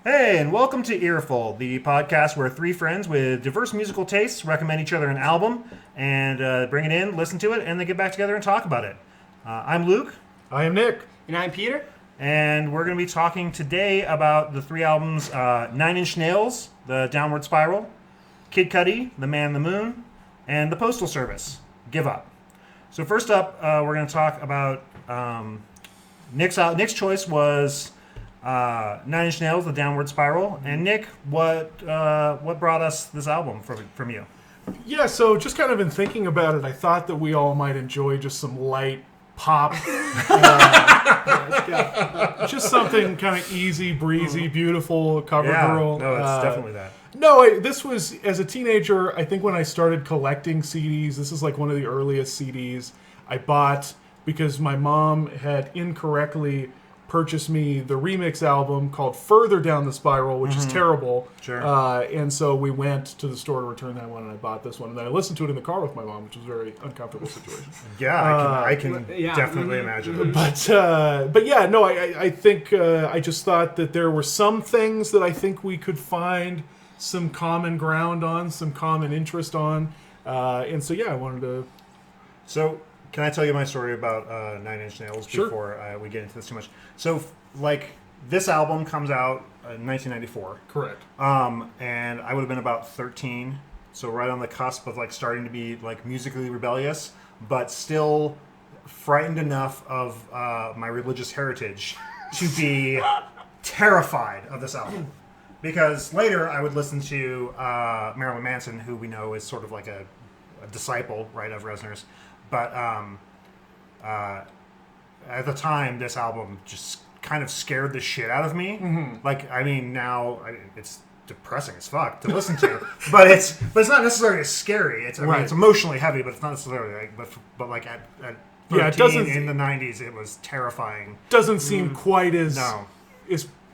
Hey, and welcome to Earfull, the podcast where three friends with diverse musical tastes recommend each other an album and bring it in, listen to it, and then get back together and talk about it. I'm Luke, I am Nick. And I'm Peter. and we're going to be talking today about the three albums Nine Inch Nails, The Downward Spiral, Kid Cudi, The Man in the Moon, and The Postal Service, Give Up. So first up, we're going to talk about Nick's choice was Nine Inch Nails, The Downward Spiral. And Nick, what brought us this album from you? Yeah, so just kind of in thinking about it, I thought that we all might enjoy just some light pop. Just something kind of easy, breezy, beautiful, cover girl. No, it's definitely that. No, this was, as a teenager, I think when I started collecting CDs, this is like one of the earliest CDs I bought because my mom had incorrectly purchased me the remix album called Further Down the Spiral, which is terrible. Sure. And so we went to the store to return that one, and I bought this one. And then I listened to it in the car with my mom, which was a very uncomfortable situation. Yeah, I can definitely imagine. But yeah, no, I think I just thought that there were some things that I think we could find some common ground on, some common interest on. And so, yeah, I wanted to... So, can I tell you my story about Nine Inch Nails before we get into this too much? So, this album comes out in 1994. Correct. And I would have been about 13, so right on the cusp of starting to be musically rebellious, but still frightened enough of my religious heritage to be terrified of this album. Because later I would listen to Marilyn Manson, who we know is sort of like a disciple, right, of Reznor's. But at the time, this album just kind of scared the shit out of me. Mm-hmm. Now it's depressing as fuck to listen to, but it's not necessarily as scary. It's it's emotionally heavy, but it's not necessarily but at 13 in the 90s, it was terrifying. Doesn't seem quite as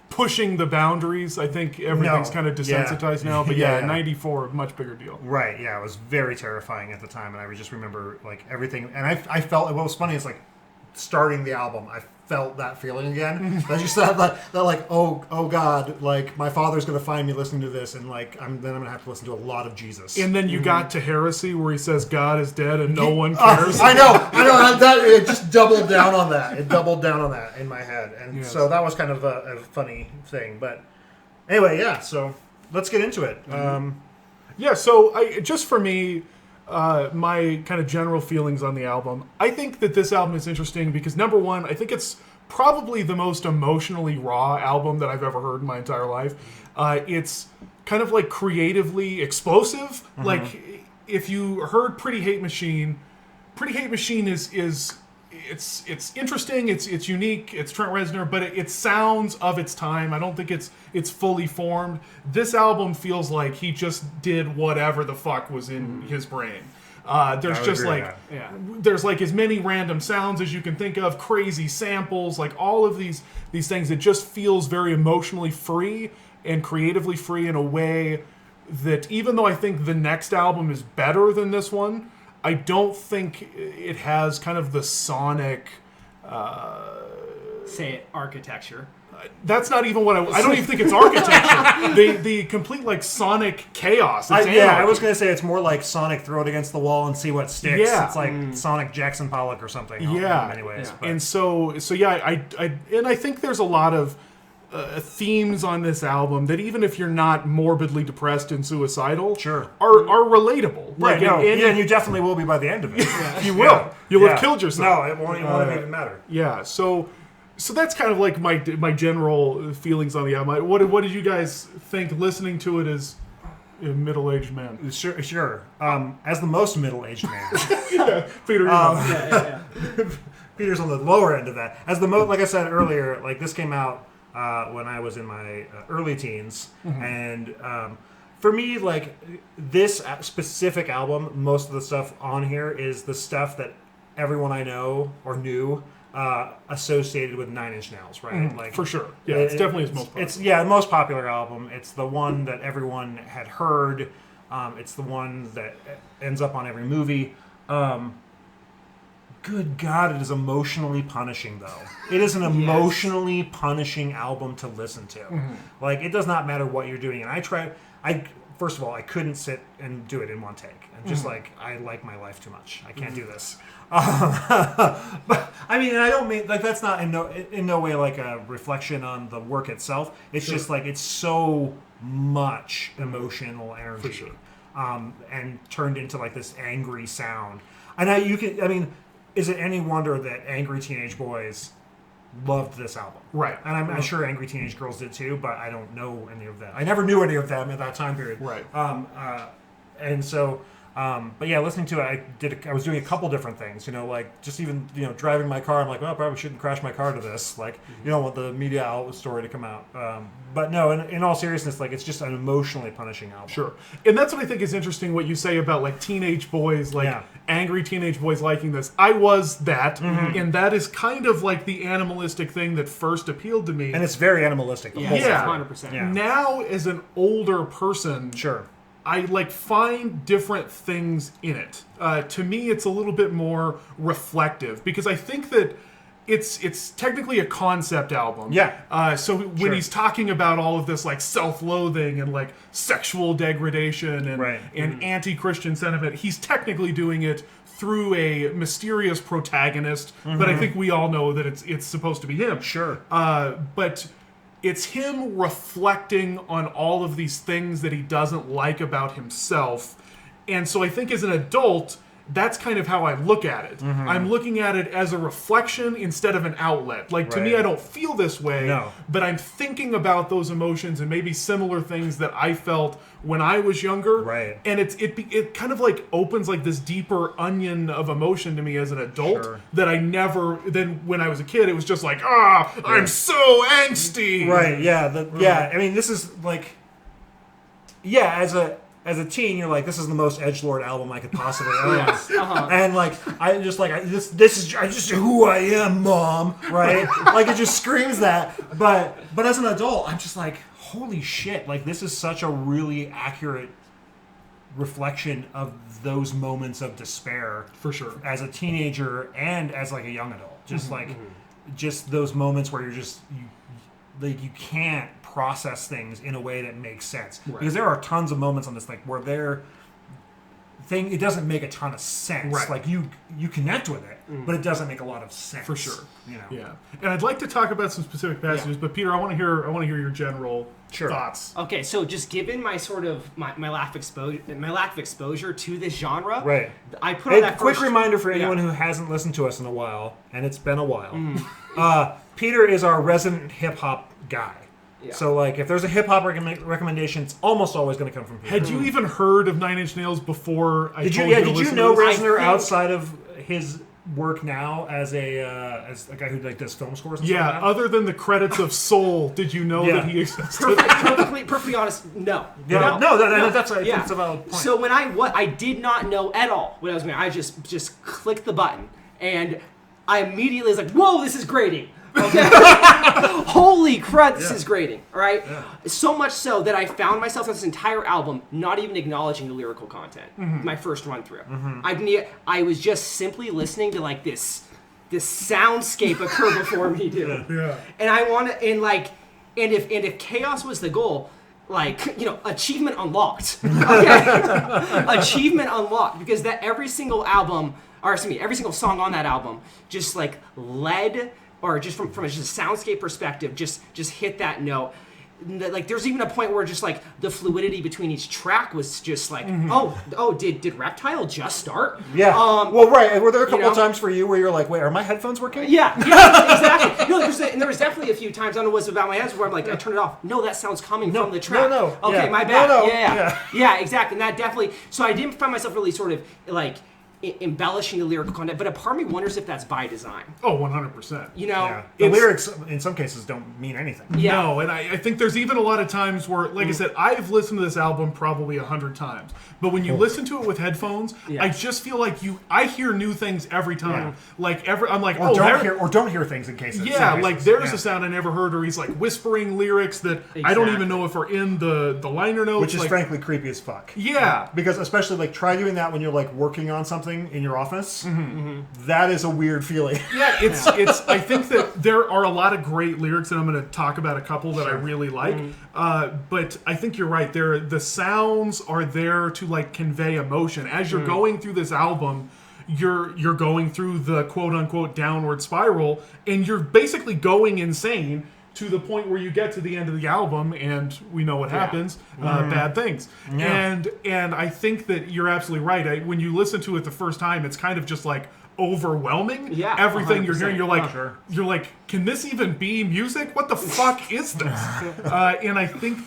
pushing the boundaries. I think everything's kind of desensitized now, but 94, much bigger deal. Right, yeah, it was very terrifying at the time, and I just remember everything, and I felt, what was funny is starting the album, I felt that feeling again. I just thought that oh God, my father's gonna find me listening to this, and I'm gonna have to listen to a lot of Jesus. And then you got to Heresy, where he says God is dead and no one cares. I know. That it just doubled down on that. It doubled down on that in my head, and so that was kind of a funny thing. But anyway, yeah. So let's get into it. So just for me. My kind of general feelings on the album. I think that this album is interesting because, number one, I think it's probably the most emotionally raw album that I've ever heard in my entire life. It's kind of creatively explosive. Mm-hmm. If you heard Pretty Hate Machine is it's interesting, it's unique, it's Trent Reznor, but it sounds of its time. I don't think it's fully formed. This album feels like he just did whatever the fuck was in his brain. There's just there's as many random sounds as you can think of, crazy samples, all of these things. It just feels very emotionally free and creatively free in a way that, even though I think the next album is better than this one, I don't think it has kind of the sonic... Say it, architecture. That's not even what I don't even think it's architecture. the complete sonic chaos. I was going to say it's more like Sonic throw it against the wall and see what sticks. Yeah. It's like Sonic Jackson Pollock or something. Yeah. In many ways. Yeah. And so I think there's a lot of themes on this album that, even if you're not morbidly depressed and suicidal, are relatable. Right. And you definitely will be by the end of it. You will. Yeah. You'll have killed yourself. No, it won't even matter. Yeah. So that's kind of my general feelings on the album. What did you guys think listening to it as a middle-aged man? Sure. As the most middle-aged man. Peter. Peter's on the lower end of that. As the like I said earlier, this came out when I was in my early teens, mm-hmm. and for me, this specific album, most of the stuff on here is the stuff that everyone I know or knew associated with Nine Inch Nails, right? For sure. Yeah, it's definitely his most popular. It's the most popular album. It's the one that everyone had heard. It's the one that ends up on every movie. good God, it is emotionally punishing, though. It is an emotionally punishing album to listen to. Like, it does not matter what you're doing. And first of all, I couldn't sit and do it in one take. I'm just like, I like my life too much. I can't do this. But I mean, and I don't mean like that's not in no way like a reflection on the work itself. It's just like it's so much emotional energy, For sure. and turned into like this angry sound. And I mean, is it any wonder that angry teenage boys loved this album? Right. And I'm sure angry teenage girls did too, but I don't know any of them. I never knew any of them at that time period. Right. And so, but yeah, listening to it, I was doing a couple different things, like just even, driving my car. I'm like, well, I probably shouldn't crash my car to this. Like, you don't want the media outlet story to come out. But no, in all seriousness, like it's just an emotionally punishing album. Sure. And that's what I think is interesting, what you say about like teenage boys, like angry teenage boys liking this. I was that, and that is kind of like the animalistic thing that first appealed to me. And it's very animalistic. The whole thing. 100%. Yeah. Now, as an older person, Sure. I like find different things in it. To me, it's a little bit more reflective because I think that it's technically a concept album. Yeah. So when he's talking about all of this like self-loathing and like sexual degradation and anti-Christian sentiment, he's technically doing it through a mysterious protagonist. But I think we all know that it's supposed to be him. Sure. But it's him reflecting on all of these things that he doesn't like about himself. And so I think as an adult, that's kind of how I look at it. I'm looking at it as a reflection instead of an outlet. Like, to me, I don't feel this way, but I'm thinking about those emotions and maybe similar things that I felt when I was younger. Right. And it kind of like opens like this deeper onion of emotion to me as an adult that I never, then when I was a kid, it was just like, I'm so angsty. Right, yeah. I mean, this is like, as a teen, you're like, this is the most edgelord album I could possibly own. And like, this is just who I am, Mom. Right? Like, it just screams that. But as an adult, I'm just like, holy shit! Like, this is such a really accurate reflection of those moments of despair, For sure. as a teenager and as like a young adult. Just just those moments where you can't process things in a way that makes sense, because there are tons of moments on this where it doesn't make a ton of sense. Like you connect with it, but it doesn't make a lot of sense. For sure. Yeah. And I'd like to talk about some specific passages, but Peter, I want to hear your general thoughts. Okay, so just given my sort of my lack of exposure to this genre, Right. I put on that quick first, reminder for anyone who hasn't listened to us in a while, and it's been a while. Peter is our resident hip hop guy. Yeah. So, like, if there's a hip hop recommendation, it's almost always going to come from Peter. Had you even heard of Nine Inch Nails before I Did told you? you to Did you listen know to this? Reznor outside of his work now as a guy who like does film scores? And stuff like that? Other than the credits of Soul, did you know that he existed? perfectly honest, no. That's a valid point. So when I did not know at all what I was doing. I just clicked the button and I immediately was like, "Whoa, this is grating." Okay. Holy crud, this is grating, all right? Yeah. So much so that I found myself on this entire album not even acknowledging the lyrical content. My first run through. I was just simply listening to like this soundscape occur before me, dude. And I want to, and if chaos was the goal, achievement unlocked. Okay? Achievement unlocked, because that every single song on that album just like led, or just from a soundscape perspective, just hit that note. Like, there's even a point where just like the fluidity between each track was just like, did Reptile just start? Yeah. Were there a couple of times for you where you're like, wait, are my headphones working? Yeah, exactly. No, there was definitely a few times, I don't know what's about my heads, where I'm like, I turned it off. No, that sound's coming from the track. No. Okay, my bad. No. Yeah, exactly. And that definitely. So I didn't find myself really sort of like embellishing the lyrical content, but a part of me wonders if that's by design. Oh, 100%. The lyrics in some cases don't mean anything. No, and I think there's even a lot of times where, like I said, I've listened to this album probably 100 times, but when you listen to it with headphones, I just feel like I hear new things every time. I'm like, don't hear things in cases. Like there's a sound I never heard, or he's like whispering lyrics that I don't even know if are in the liner notes, which is frankly creepy as fuck. Yeah, because especially like try doing that when you're like working on something something in your office, that is a weird feeling. Yeah, it's. I think that there are a lot of great lyrics, and I'm going to talk about a couple that I really like. But I think you're right. The sounds are there to like convey emotion as you're going through this album. You're going through the quote unquote downward spiral, and you're basically going insane to the point where you get to the end of the album, and we know what happens: bad things. Yeah. And I think that you're absolutely right. When you listen to it the first time, it's kind of just like overwhelming. Yeah, everything 100%. You're hearing, you're like, can this even be music? What the fuck is this? And I think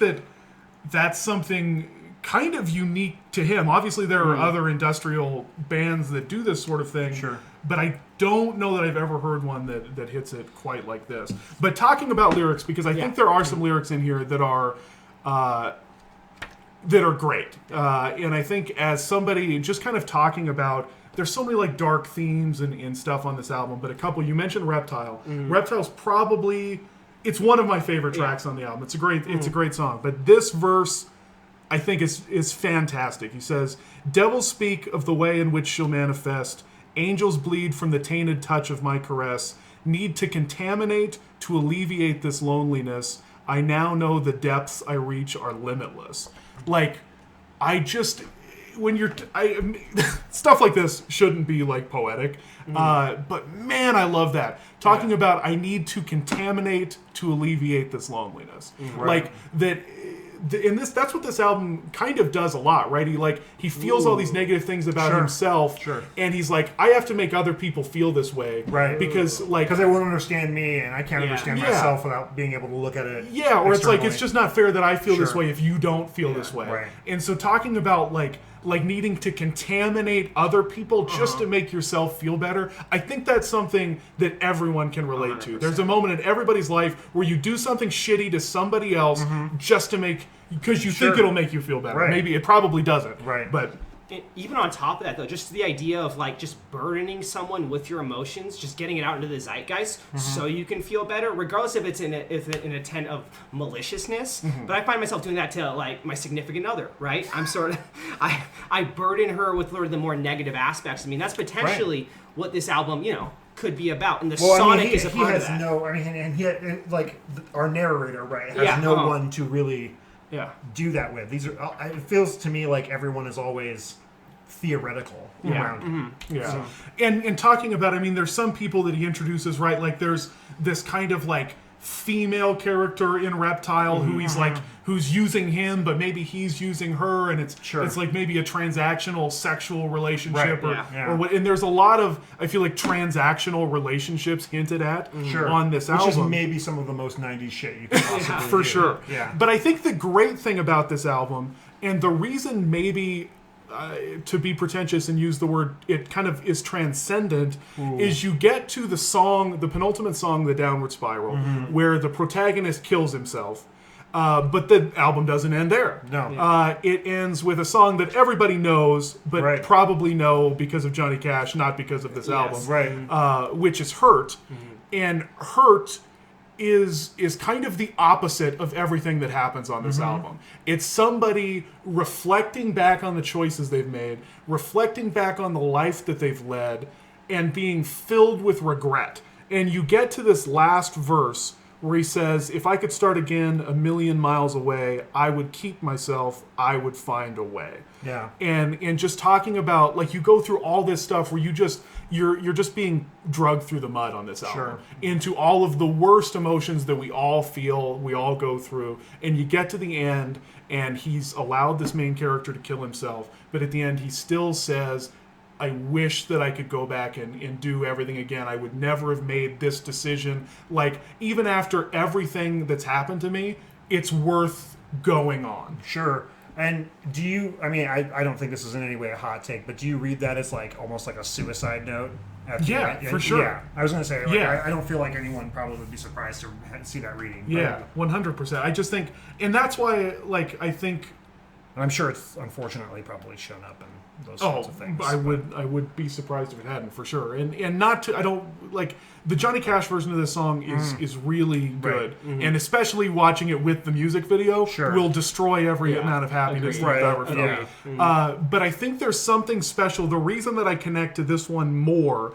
that's something kind of unique to him. Obviously, there are other industrial bands that do this sort of thing. Sure. But I don't know that I've ever heard one that hits it quite like this. But talking about lyrics, because I think there are some lyrics in here that are great. And I think as somebody just kind of talking about, there's so many like dark themes and stuff on this album, but a couple, you mentioned Reptile. Reptile's probably, it's one of my favorite tracks on the album. It's a great song. But this verse, I think is fantastic. He says, "Devils speak of the way in which she'll manifest. Angels bleed from the tainted touch of my caress. Need to contaminate to alleviate this loneliness. I now know the depths I reach are limitless." Like, stuff like this shouldn't be like poetic, but man, I love that. Talking about I need to contaminate to alleviate this loneliness. Like that. That's what this album kind of does a lot, right? He feels all these negative things about himself, and he's like, I have to make other people feel this way, right? Because they won't understand me, and I can't understand myself without being able to look at it. Yeah, or it's like, it's just not fair that I feel this way if you don't feel this way. Right. And so talking about like needing to contaminate other people just to make yourself feel better, I think that's something that everyone can relate 100%. To. There's a moment in everybody's life where you do something shitty to somebody else just to make, because you think it'll make you feel better. Right. Maybe it probably doesn't. Right. But even on top of that, though, just the idea of like just burdening someone with your emotions, just getting it out into the zeitgeist so you can feel better, regardless if it's in an intent of maliciousness. But I find myself doing that to like my significant other, right? I'm sort of, I burden her with the more negative aspects. I mean, that's potentially what this album, could be about. And the sonic is a part of that. And he like our narrator, right, has no one to really do that with. These are. It feels to me like everyone is always theoretical around him. So. And talking about, I mean, there's some people that he introduces, right? Like there's this kind of like female character in Reptile who he's like, who's using him, but maybe he's using her, and it's like maybe a transactional sexual relationship, or what. And there's a lot of, I feel like, transactional relationships hinted at on this album, which is maybe some of the most 90s shit you can possibly for sure. Yeah. But I think the great thing about this album, and the reason maybe to be pretentious and use the word, it kind of is transcendent, is you get to the song, the penultimate song, The Downward Spiral, where the protagonist kills himself. But the album doesn't end there. No. It ends with a song that everybody knows, but probably know because of Johnny Cash, not because of this album. Right. Which is Hurt. And Hurt is kind of the opposite of everything that happens on this album. It's somebody reflecting back on the choices they've made, reflecting back on the life that they've led, and being filled with regret. And you get to this last verse where he says, if I could start again 1,000,000 miles away, I would keep myself, I would find a way. Yeah. And just talking about, like, you go through all this stuff where you're just being drugged through the mud on this album into all of the worst emotions that we all feel, we all go through, and you get to the end and he's allowed this main character to kill himself, but at the end he still says, I wish that I could go back and do everything again. I would never have made this decision. Like, even after everything that's happened to me, it's worth going on. Sure. And do you, I mean, I don't think this is in any way a hot take, but do you read that as like almost like a suicide note? For sure. Yeah, I was going to say, like, I don't feel like anyone probably would be surprised to see that reading. Yeah, 100%. I just think, and that's why, like, I think And I'm sure it's unfortunately probably shown up in those sorts of things. I would be surprised if it hadn't, for sure. And not to, I don't like the Johnny Cash version of this song is really good, and especially watching it with the music video will destroy every amount of happiness that I've ever felt. But I think there's something special. The reason that I connect to this one more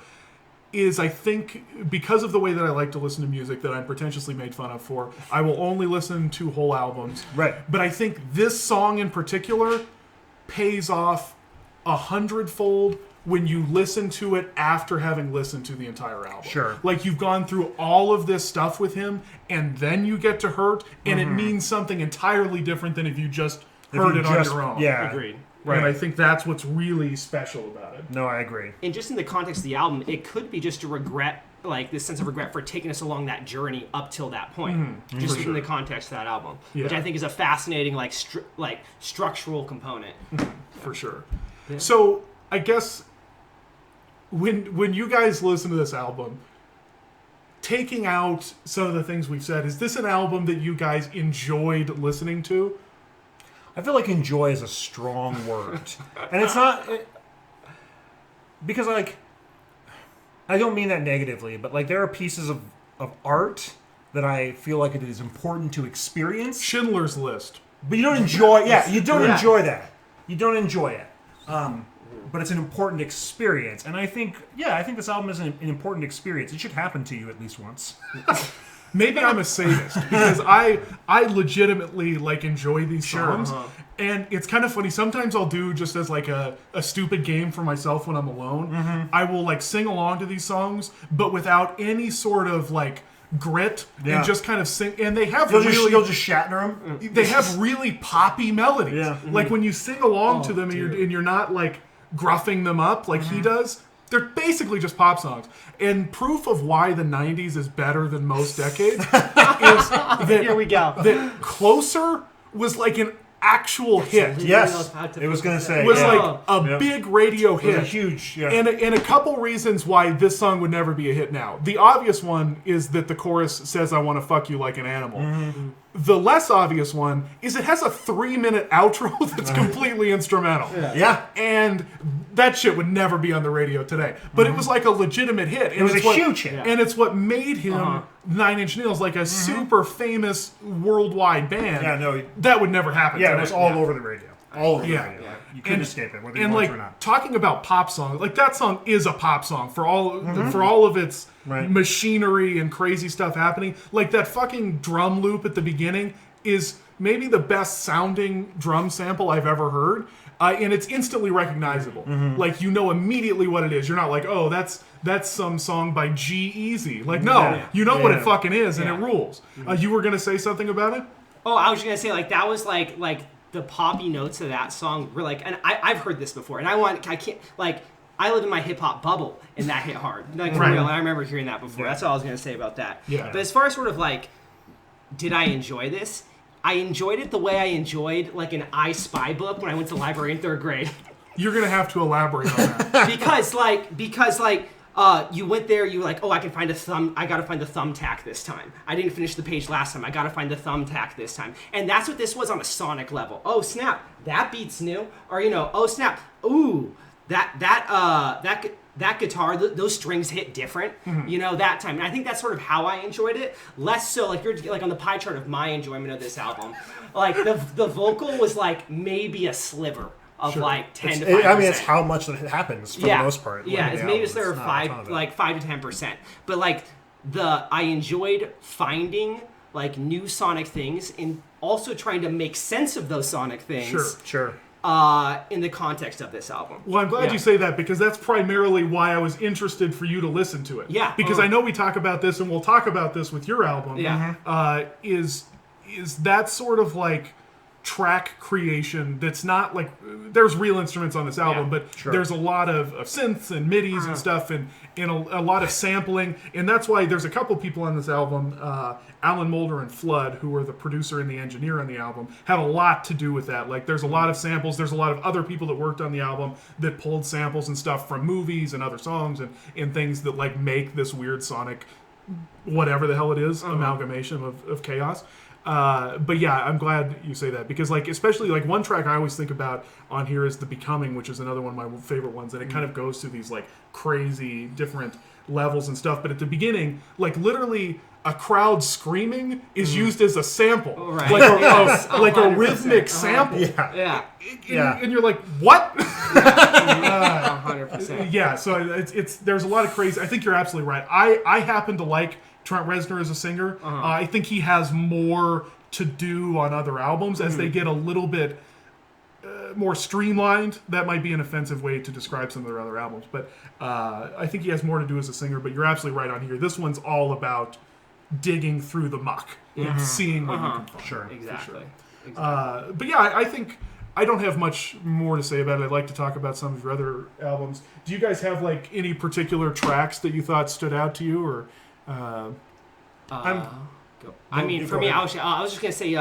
is I think because of the way that I like to listen to music that I'm pretentiously made fun of for, I will only listen to whole albums. Right. But I think this song in particular pays off 100-fold when you listen to it after having listened to the entire album. Sure. Like you've gone through all of this stuff with him, and then you get to Hurt, and it means something entirely different than if you just heard it on your own. Yeah. Agreed. Right. And I think that's what's really special about it. No, I agree. And just in the context of the album, it could be just a regret, like this sense of regret for taking us along that journey up till that point. Just in the context of that album, which I think is a fascinating, like structural component. For sure. Yeah. So I guess when you guys listen to this album, taking out some of the things we've said, is this an album that you guys enjoyed listening to? I feel like enjoy is a strong word. And it's not... because, like... I don't mean that negatively, but, like, there are pieces of art that I feel like it is important to experience. Schindler's List. But you don't enjoy... Yeah, you don't enjoy that. You don't enjoy it. But it's an important experience. And I think this album is an important experience. It should happen to you at least once. Maybe I'm a sadist because I legitimately like enjoy these songs, and it's kind of funny. Sometimes I'll do just as like a stupid game for myself when I'm alone. I will like sing along to these songs, but without any sort of like grit, and just kind of sing. And they have you'll just Shatner them. They have really poppy melodies. Yeah. Like when you sing along to them, and you're not like gruffing them up like he does. They're basically just pop songs. And proof of why the 90s is better than most decades is that, Here we go. that Closer was like an actual hit. Yes, it was going to say. It was like a big radio hit. It was a huge, And a couple reasons why this song would never be a hit now. The obvious one is that the chorus says, "I want to fuck you like an animal." The less obvious one is it has a 3-minute outro that's completely instrumental. Yeah. And that shit would never be on the radio today. But it was like a legitimate hit. And it was a huge hit. And it's what made him 9 Inch Nails like a super famous worldwide band. Yeah, no. That would never happen today. It was all over the radio. All over the radio. Yeah. You couldn't escape it, whether you and want like to or not. talking about pop songs, like that song is a pop song for all of its machinery and crazy stuff happening. Like that fucking drum loop at the beginning is maybe the best sounding drum sample I've ever heard, and it's instantly recognizable. Like you know immediately what it is. You're not like, oh, that's some song by G-Eazy. Like no, you know what it fucking is, and it rules. You were gonna say something about it? Oh, I was just gonna say like that was like the poppy notes of that song were like, and I've heard this before, and I can't like. I live in my hip hop bubble, and that hit hard. Like for real, and I remember hearing that before. That's all I was gonna say about that. Yeah. But as far as sort of like, did I enjoy this? I enjoyed it the way I enjoyed like an I Spy book when I went to the library in 3rd grade. You're gonna have to elaborate on that. because you went there, you were like, oh, I gotta find the thumbtack this time. I didn't finish the page last time. I gotta find the thumbtack this time. And that's what this was on a sonic level. Oh snap, that beat's new. Or oh snap, ooh, that guitar, those strings hit different, that time. And I think that's sort of how I enjoyed it. Less so, like you're like on the pie chart of my enjoyment of this album. Like the vocal was like maybe a sliver of like 10 to 5%. I mean, it's how much that happens for the most part. Yeah, it's maybe a sliver of 5 to 10%. But like I enjoyed finding like new sonic things and also trying to make sense of those sonic things. Sure. In the context of this album. Well, I'm glad you say that because that's primarily why I was interested for you to listen to it. Yeah. Because I know we talk about this, and we'll talk about this with your album. Yeah. Is that sort of like track creation that's not like there's real instruments on this album, but there's a lot of synths and midis and stuff and a lot of sampling, and that's why there's a couple people on this album, Alan Moulder and Flood, who are the producer and the engineer on the album, have a lot to do with that. Like there's a lot of samples, there's a lot of other people that worked on the album that pulled samples and stuff from movies and other songs and things that like make this weird sonic whatever the hell it is amalgamation of chaos. But yeah, I'm glad you say that because like especially like one track I always think about on here is The Becoming, which is another one of my favorite ones, and it kind of goes through these like crazy different levels and stuff. But at the beginning, like literally a crowd screaming is used as a sample, Right. like Yes, like a 100%. rhythmic sample. Yeah. And you're like, what? 100%. Yeah, so it's there's a lot of crazy. I think you're absolutely right. I happen to like Trent Reznor as a singer. I think he has more to do on other albums as they get a little bit more streamlined. That might be an offensive way to describe some of their other albums, but I think he has more to do as a singer. But you're absolutely right on here. This one's all about digging through the muck and seeing what you can find. Sure. Exactly. But yeah, I think I don't have much more to say about it. I'd like to talk about some of your other albums. Do you guys have like any particular tracks that you thought stood out to you, or? I mean, for me, I was just gonna say is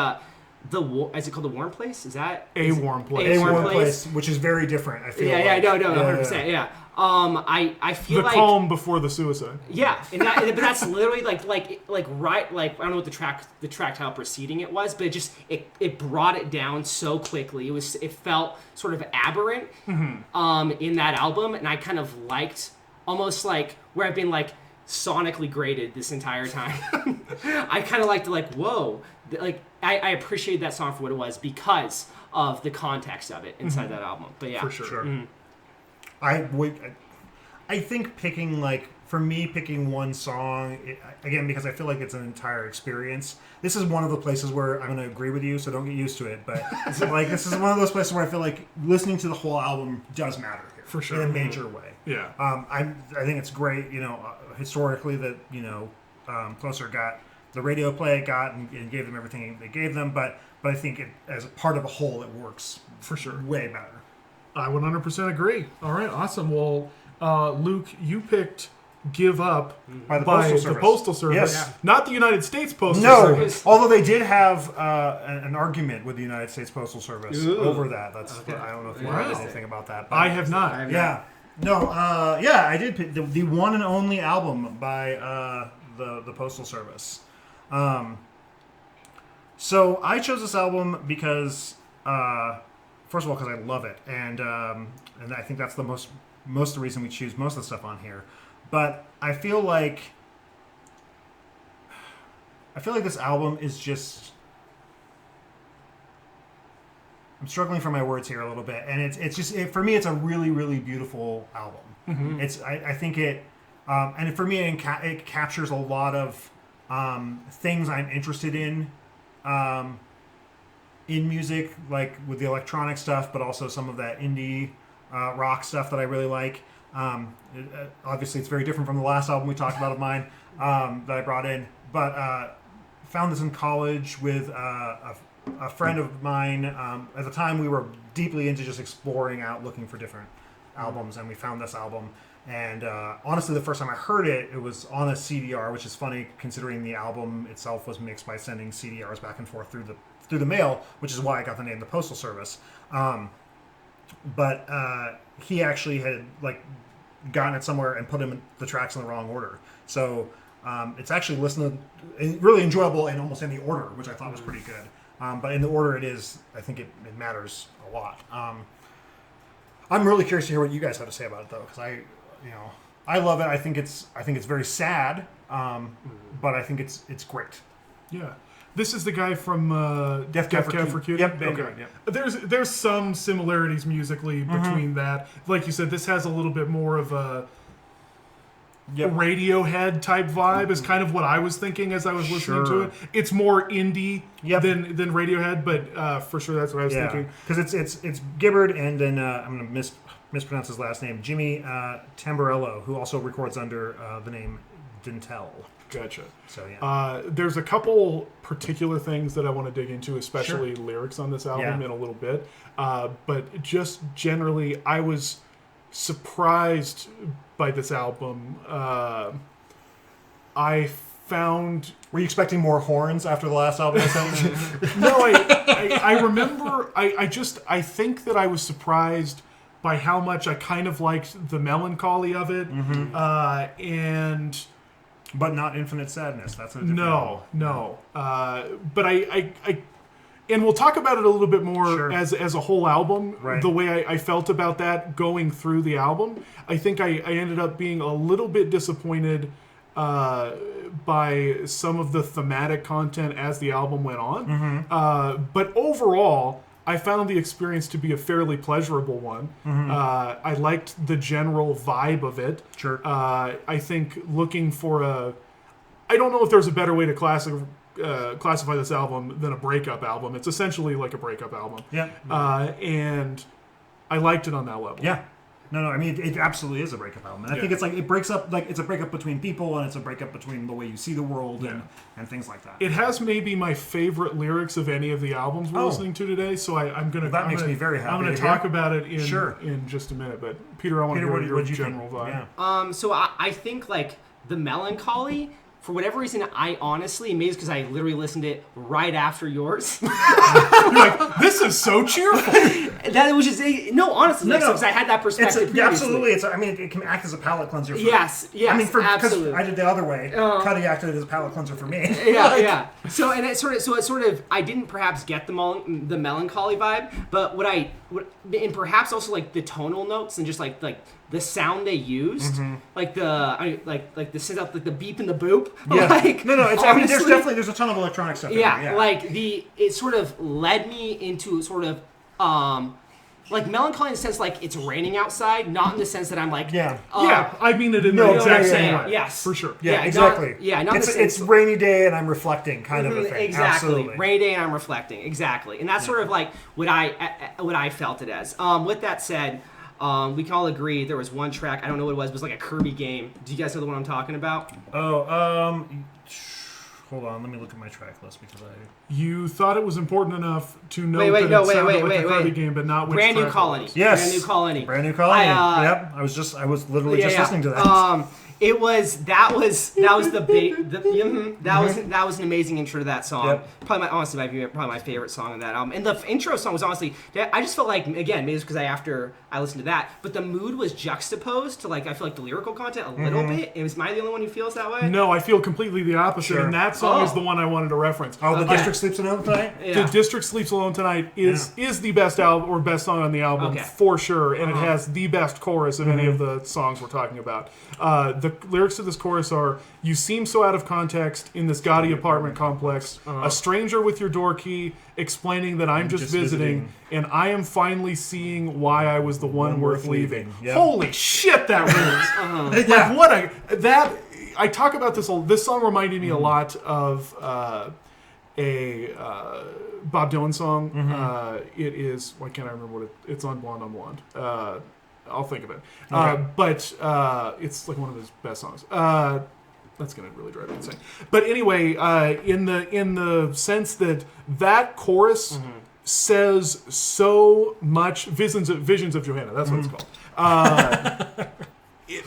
it called The Warm Place? Is that A Warm Place? A Warm Place, which is very different. I feel. Yeah, no, 100%. Yeah. I feel the like calm before the suicide. Yeah, and but that's literally like right, like I don't know what the track title preceding it was, but it brought it down so quickly. It felt sort of aberrant in that album, and I kind of liked almost like where I've been like sonically graded this entire time. I kind of liked like whoa, like I appreciated that song for what it was because of the context of it inside that album. But yeah, For sure. I think picking one song again, because I feel like it's an entire experience. This is one of the places where I'm going to agree with you, so don't get used to it. But like this is one of those places where I feel like listening to the whole album does matter here, For sure. in a major way. Yeah. I think it's great, historically that Closer got the radio play it got and gave them everything they gave them, but I think as a part of a whole, it works For sure. way better. I 100% agree. All right, awesome. Well, Luke, you picked Give Up By the Postal Service. Yes. Yeah. Not the United States Postal No, Service. although they did have an argument with the United States Postal Service Ooh. over that. That's Okay. I don't know if you Wow. heard anything about that. But I have not. Yeah. No. I did pick the one and only album by the Postal Service. So I chose this album because, first of all, because I love it, and I think that's most of the reason we choose most of the stuff on here. But I feel like this album is just. I'm struggling for my words here a little bit, and it's just for me it's a really, really beautiful album. Mm-hmm. I think it and for me it captures a lot of things I'm interested in music, like with the electronic stuff, but also some of that indie rock stuff that I really like. Obviously, it's very different from the last album we talked about of mine that I brought in, but found this in college with a friend of mine. At the time, we were deeply into just exploring out, looking for different albums, and we found this album. And honestly, the first time I heard it, it was on a CDR, which is funny considering the album itself was mixed by sending CDRs back and forth through the mail, which is why I got the name the Postal Service. But he actually had gotten it somewhere and put the tracks in the wrong order. So it's actually really enjoyable in almost any order, which I thought was pretty good. But in the order it is, I think it matters a lot. I'm really curious to hear what you guys have to say about it, though, because I love it. I think it's very sad, but I think it's great. Yeah. This is the guy from Death Cab for Cutie. Yep, Ben Gibbard, yep. There's some similarities musically between that. Like you said, this has a little bit more of a Radiohead type vibe is kind of what I was thinking as I was listening to it. It's more indie than Radiohead, but for sure that's what I was thinking. Because it's Gibbard and then I'm going to mispronounce his last name, Jimmy Tamborello, who also records under the name Dintel. Gotcha. So yeah, there's a couple particular things that I want to dig into, especially lyrics on this album in a little bit. But just generally, I was surprised by this album. I found. Were you expecting more horns after the last album? No, I remember. I think that I was surprised by how much I kind of liked the melancholy of it, and. But not infinite sadness. That's a different No. But I and we'll talk about it a little bit more Sure. as a whole album. Right. The way I felt about that going through the album, I think I ended up being a little bit disappointed by some of the thematic content as the album went on. But overall, I found the experience to be a fairly pleasurable one. I liked the general vibe of it. Sure. I think looking for I don't know if there's a better way to classify this album than a breakup album. It's essentially like a breakup album. Yeah. And I liked it on that level. Yeah. No, I mean, it absolutely is a breakup album. And I think it's like, it breaks up, like, it's a breakup between people, and it's a breakup between the way you see the world and things like that. It has maybe my favorite lyrics of any of the albums we're listening to today, so I'm going to... That makes me very happy. I'm going to talk about it Sure. in just a minute, but Peter, I want to hear your general vibe. Yeah. So I think like the melancholy, for whatever reason, I honestly, maybe it's because I literally listened to it right after yours. You're like, this is so cheerful. That it was just honestly, because I had that perspective previously. Absolutely, it can act as a palate cleanser. Yes, I mean, because absolutely. I did the other way. Cudi acted as a palate cleanser for me. Yeah. So it sort of, I didn't perhaps get the melancholy vibe, but and perhaps also like the tonal notes and just like the sound they used, like the set up, like the beep and the boop. Yeah. Like, I mean, there's a ton of electronic stuff. Yeah, like it sort of led me into sort of like melancholy in the sense like it's raining outside, not in the sense that I'm like I mean it in the exact same way. Yes, for sure. Yeah, exactly. Not it's rainy day and I'm reflecting, kind of a thing. Exactly, Absolutely. rainy day and I'm reflecting. Exactly, and that's sort of like what I felt it as. With that said. We can all agree there was one track, I don't know what it was like a Kirby game. Do you guys know the one I'm talking about? Hold on, let me look at my track list because You thought it was important enough to know that it sounded like a Kirby game, but not which Brand New track it Colony. was. Yes. Brand New Colony. Brand New Colony. Yep. I was literally just listening to that. That was an amazing intro to that song. Yep. Probably my favorite song on that album. And the intro song was honestly, I just felt like, again, maybe it's because after I listened to that, but the mood was juxtaposed to like, I feel like the lyrical content a little bit. Am I the only one who feels that way? No, I feel completely the opposite, Sure. and that song is the one I wanted to reference. The District Sleeps Alone Tonight? Yeah. The District Sleeps Alone Tonight is the best album or best song on the album for sure, and it has the best chorus of any of the songs we're talking about. The lyrics to this chorus are, "You seem so out of context in this gaudy apartment complex, a stranger with your door key, explaining that I'm just visiting, and I am finally seeing why I was the one worth leaving." Yep. Holy shit, that rules! I talk about this. This song reminded me a lot of a Bob Dylan song. It is. Why can't I remember what it's on? Blonde on Blonde. I'll think of it. Okay. But it's like one of his best songs. That's gonna really drive me insane. But anyway, in the sense that chorus says so much. Visions of Johanna. That's what it's called.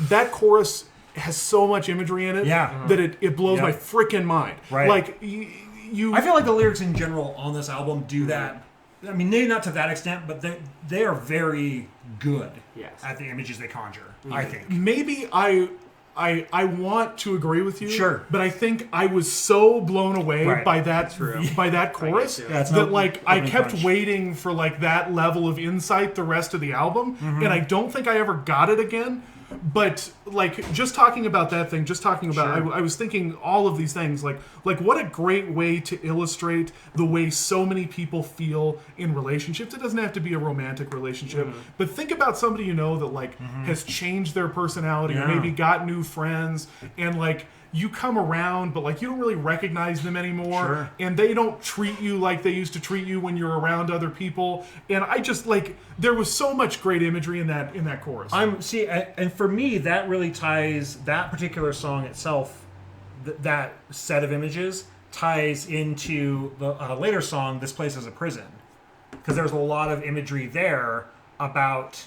That chorus has so much imagery in it that it blows my freaking mind. Right. Like I feel like the lyrics in general on this album do that. I mean, maybe not to that extent, but they are very good at the images they conjure. I think maybe I want to agree with you. Sure. But I think I was so blown away by that chorus that I kept waiting for like that level of insight the rest of the album, and I don't think I ever got it again. But like just talking about that thing, I was thinking all of these things like what a great way to illustrate the way so many people feel in relationships. It doesn't have to be a romantic relationship, but think about somebody you know that has changed their personality or maybe got new friends, and like you come around, but like you don't really recognize them anymore, and they don't treat you like they used to treat you when you're around other people. And I just there was so much great imagery in that chorus. And for me, that really ties that particular song itself. That set of images ties into the later song, "This Place Is a Prison," because there's a lot of imagery there about.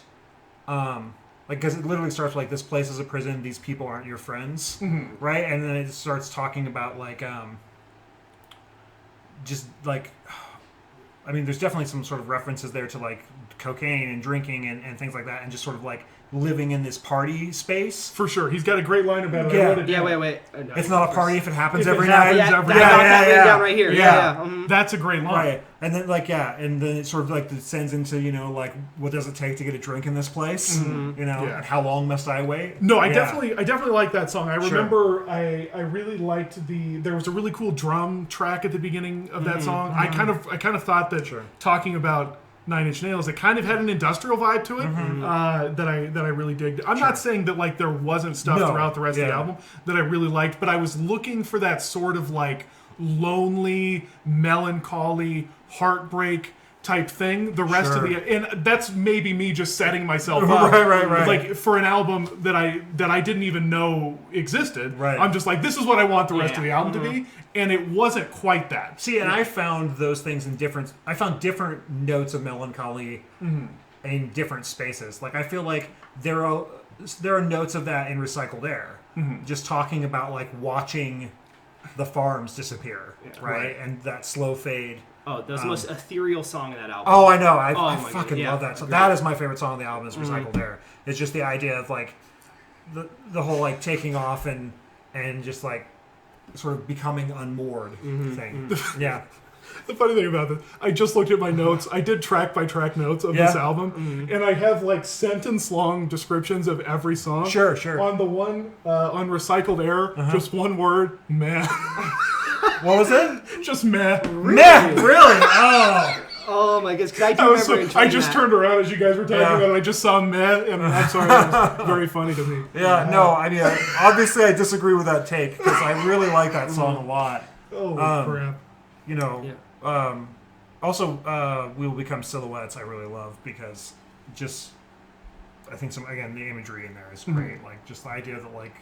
Because it literally starts like, "This place is a prison. These people aren't your friends," right? And then it starts talking about there's definitely some sort of references there to like cocaine and drinking and things like that, and just sort of like living in this party space. For sure. He's got a great line about it. Yeah. Wait. No, It's not a party if it happens If it every happens night. every I got night. that written down right here. Yeah. Mhm. That's a great line. Right, and then and then it sort of like descends into like what does it take to get a drink in this place? Yeah. And how long must I wait? No, I Yeah. definitely like that song. I Sure. remember I really liked there was a really cool drum track at the beginning of that song. I kind of thought that talking about Nine Inch Nails, it kind of had an industrial vibe to it that I really digged. I'm not saying that like there wasn't stuff throughout the rest of the album that I really liked, but I was looking for that sort of like lonely, melancholy, heartbreak type thing. The rest of and that's maybe me just setting myself up. Right. Like for an album that I didn't even know existed. Right. I'm just like, this is what I want the rest of the album to be, and it wasn't quite that. See, and I found those things I found different notes of melancholy in different spaces. Like I feel like there are notes of that in Recycled Air. Just talking about like watching the farms disappear, right? And that slow fade. Oh, that's the most ethereal song in that album. Oh, I know. I my fucking God, love that. So agreed. that is my favorite song on the album is Recycled Air. It's just the idea of like the whole like taking off and just like sort of becoming unmoored thing. Yeah. The funny thing about this, I just looked at my notes. I did track by track notes of this album, and I have like sentence long descriptions of every song. Sure. On the one on Recycled Air, just one word, meh. What was it? Just meh. Meh. Really? Oh. Oh my goodness, because I do remember I just turned around as you guys were talking about it, and I just saw meh, and I'm sorry, it was very funny to me. Yeah. No. I mean, obviously, I disagree with that take because I really like that song a lot. Oh crap. Also, We Will Become Silhouettes I really love because just I think the imagery in there is great. Like just the idea that like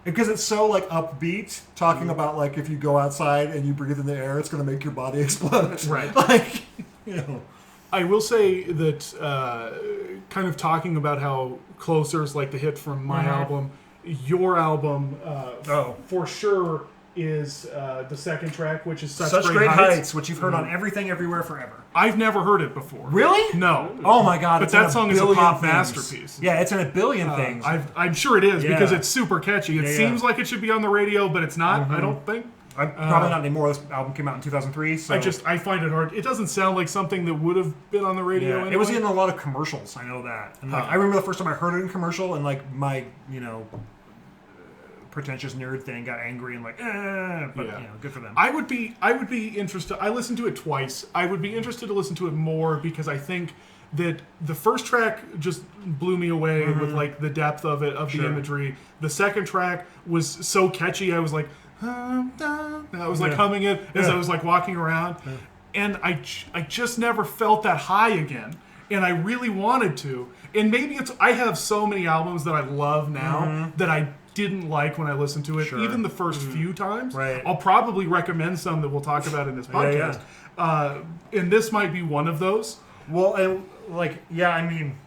because it's so like upbeat, talking about like if you go outside and you breathe in the air, it's going to make your body explode. Right. Like I will say that kind of talking about how Closer is like the hit from my album, your album for sure is the second track, which is Such Great Heights, which you've heard on Everything Everywhere Forever. I've never heard it before. Really? No. Oh my god! But that song is a pop masterpiece. Yeah, it's in a billion things. I'm sure it is because it's super catchy. It seems like it should be on the radio, but it's not. I don't think. Probably not anymore. This album came out in 2003. So I find it hard. It doesn't sound like something that would have been on the radio. Anyway. It was in a lot of commercials. I know that. And like, I remember the first time I heard it in commercial, and like my pretentious nerd thing got angry and like, but good for them. I would be interested. I listened to it twice. I would be interested to listen to it more because I think that the first track just blew me away with like the depth of it, of the imagery. The second track was so catchy. I was like, I was like humming it as I was like walking around, and I just never felt that high again. And I really wanted to. And maybe I have so many albums that I love now that I didn't like when I listened to it, even the first few times. Right. I'll probably recommend some that we'll talk about in this podcast. And this might be one of those. Well, and like, I mean,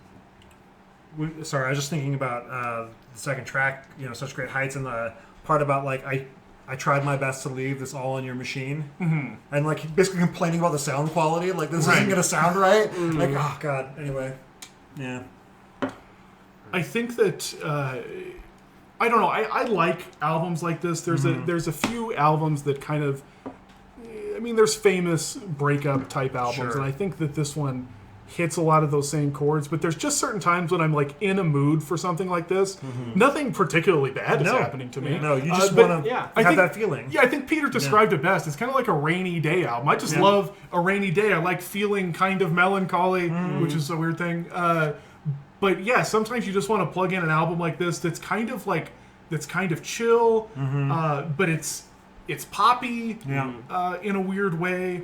sorry, I was just thinking about the second track, Such Great Heights, and the part about like, I tried my best to leave this all on your machine. And like, basically complaining about the sound quality, like, this isn't going to sound right. Like, oh, God, anyway. Yeah. I think that I don't know. I like albums like this. There's a few albums that kind of, I mean, there's famous breakup type albums, and I think that this one hits a lot of those same chords. But there's just certain times when I'm like in a mood for something like this. Nothing particularly bad is happening to me. No, you just want to have that feeling. Yeah, I think Peter described it best. It's kind of like a rainy day album. I just love a rainy day. I like feeling kind of melancholy, which is a weird thing. But yeah, sometimes you just want to plug in an album like this that's kind of chill, but it's poppy in a weird way.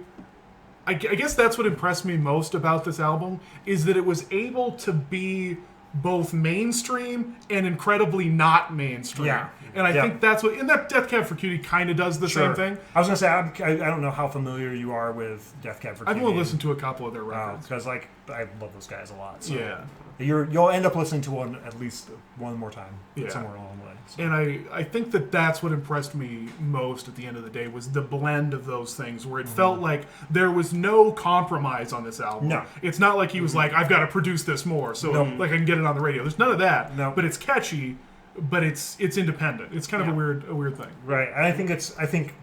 I guess that's what impressed me most about this album is that it was able to be both mainstream and incredibly not mainstream. Yeah. And I think that's what... And that Death Cab for Cutie kind of does the same thing. I was going to say, I don't know how familiar you are with Death Cab for Cutie. I've only listened to a couple of their records. Because, like, I love those guys a lot. So Yeah. You'll end up listening to one at least one more time somewhere along the way. So. And I think that that's what impressed me most at the end of the day was the blend of those things where it felt like there was no compromise on this album. No. It's not like he was like, I've got to produce this more, so like I can get it on the radio. There's none of that. No. But it's catchy, but it's independent. It's kind of a weird thing. Right. And I think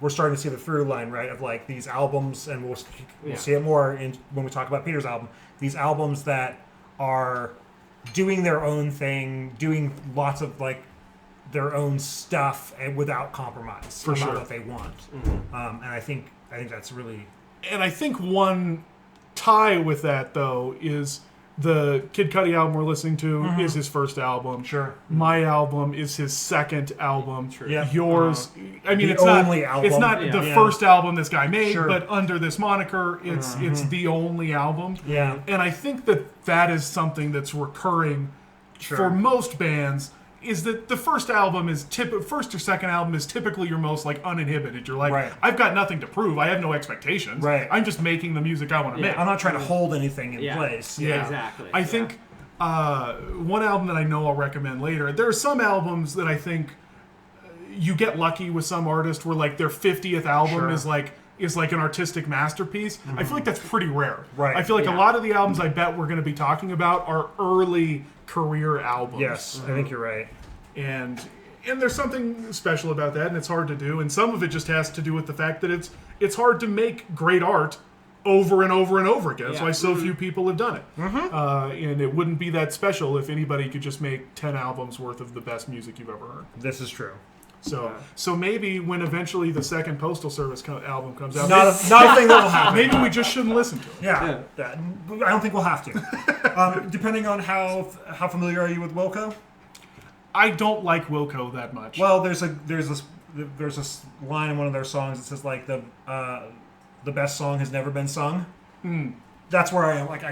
we're starting to see the through line, right, of like these albums, and we'll see it more when we talk about Peter's album. These albums that are doing their own thing, doing lots of like their own stuff, and without compromise about what they want. And I think that's really. And I think one tie with that though is the Kid Cudi album we're listening to is his first album. Sure. My album is his second album. True. Yeah. Yours, I mean, The it's not only album. It's not the first album this guy made, Sure. but under this moniker, it's the only album. Yeah. And I think that is something that's recurring for most bands. Is that the first album is first or second album is typically your most like uninhibited. You're like, I've got nothing to prove. I have no expectations. Right. I'm just making the music I want to make. I'm not trying to hold anything in place. Yeah, exactly. I think one album that I know I'll recommend later. There are some albums that I think you get lucky with some artist where like their 50th album is like an artistic masterpiece. I feel like that's pretty rare. Right. I feel like a lot of the albums I bet we're going to be talking about are early career albums. Yes, I think you're right. And there's something special about that, and it's hard to do. And some of it just has to do with the fact that it's hard to make great art over and over and over again. That's why so few people have done it. And it wouldn't be that special if anybody could just make 10 albums worth of the best music you've ever heard. This is true. So maybe when eventually the second Postal Service album comes out, not a thing that will happen. maybe we just shouldn't listen to it. Yeah. I don't think we'll have to. Depending on how familiar are you with Wilco? I don't like Wilco that much. Well, there's this line in one of their songs that says like the best song has never been sung. That's where I am. Like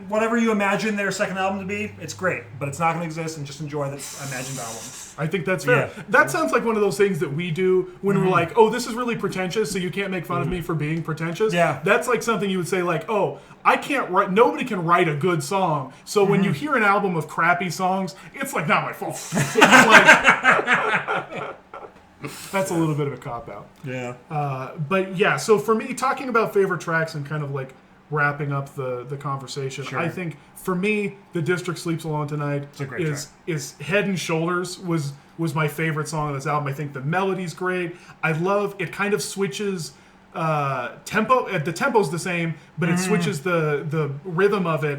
whatever you imagine their second album to be, it's great, but it's not going to exist, and just enjoy the imagined album. I think that's fair. Yeah. That sounds like one of those things that we do when we're like, oh, this is really pretentious, so you can't make fun of me for being pretentious. Yeah. That's like something you would say like, oh, I can't write, nobody can write a good song, so when you hear an album of crappy songs, it's like not my fault. It's like, that's a little bit of a cop-out. Yeah. But yeah, so for me, talking about favorite tracks and kind of like wrapping up the conversation, I think for me, The District Sleeps Alone Tonight a great is Head and Shoulders was my favorite song on this album. I think the melody's great. I love it. Kind of switches tempo. The tempo's the same, but it switches the rhythm of it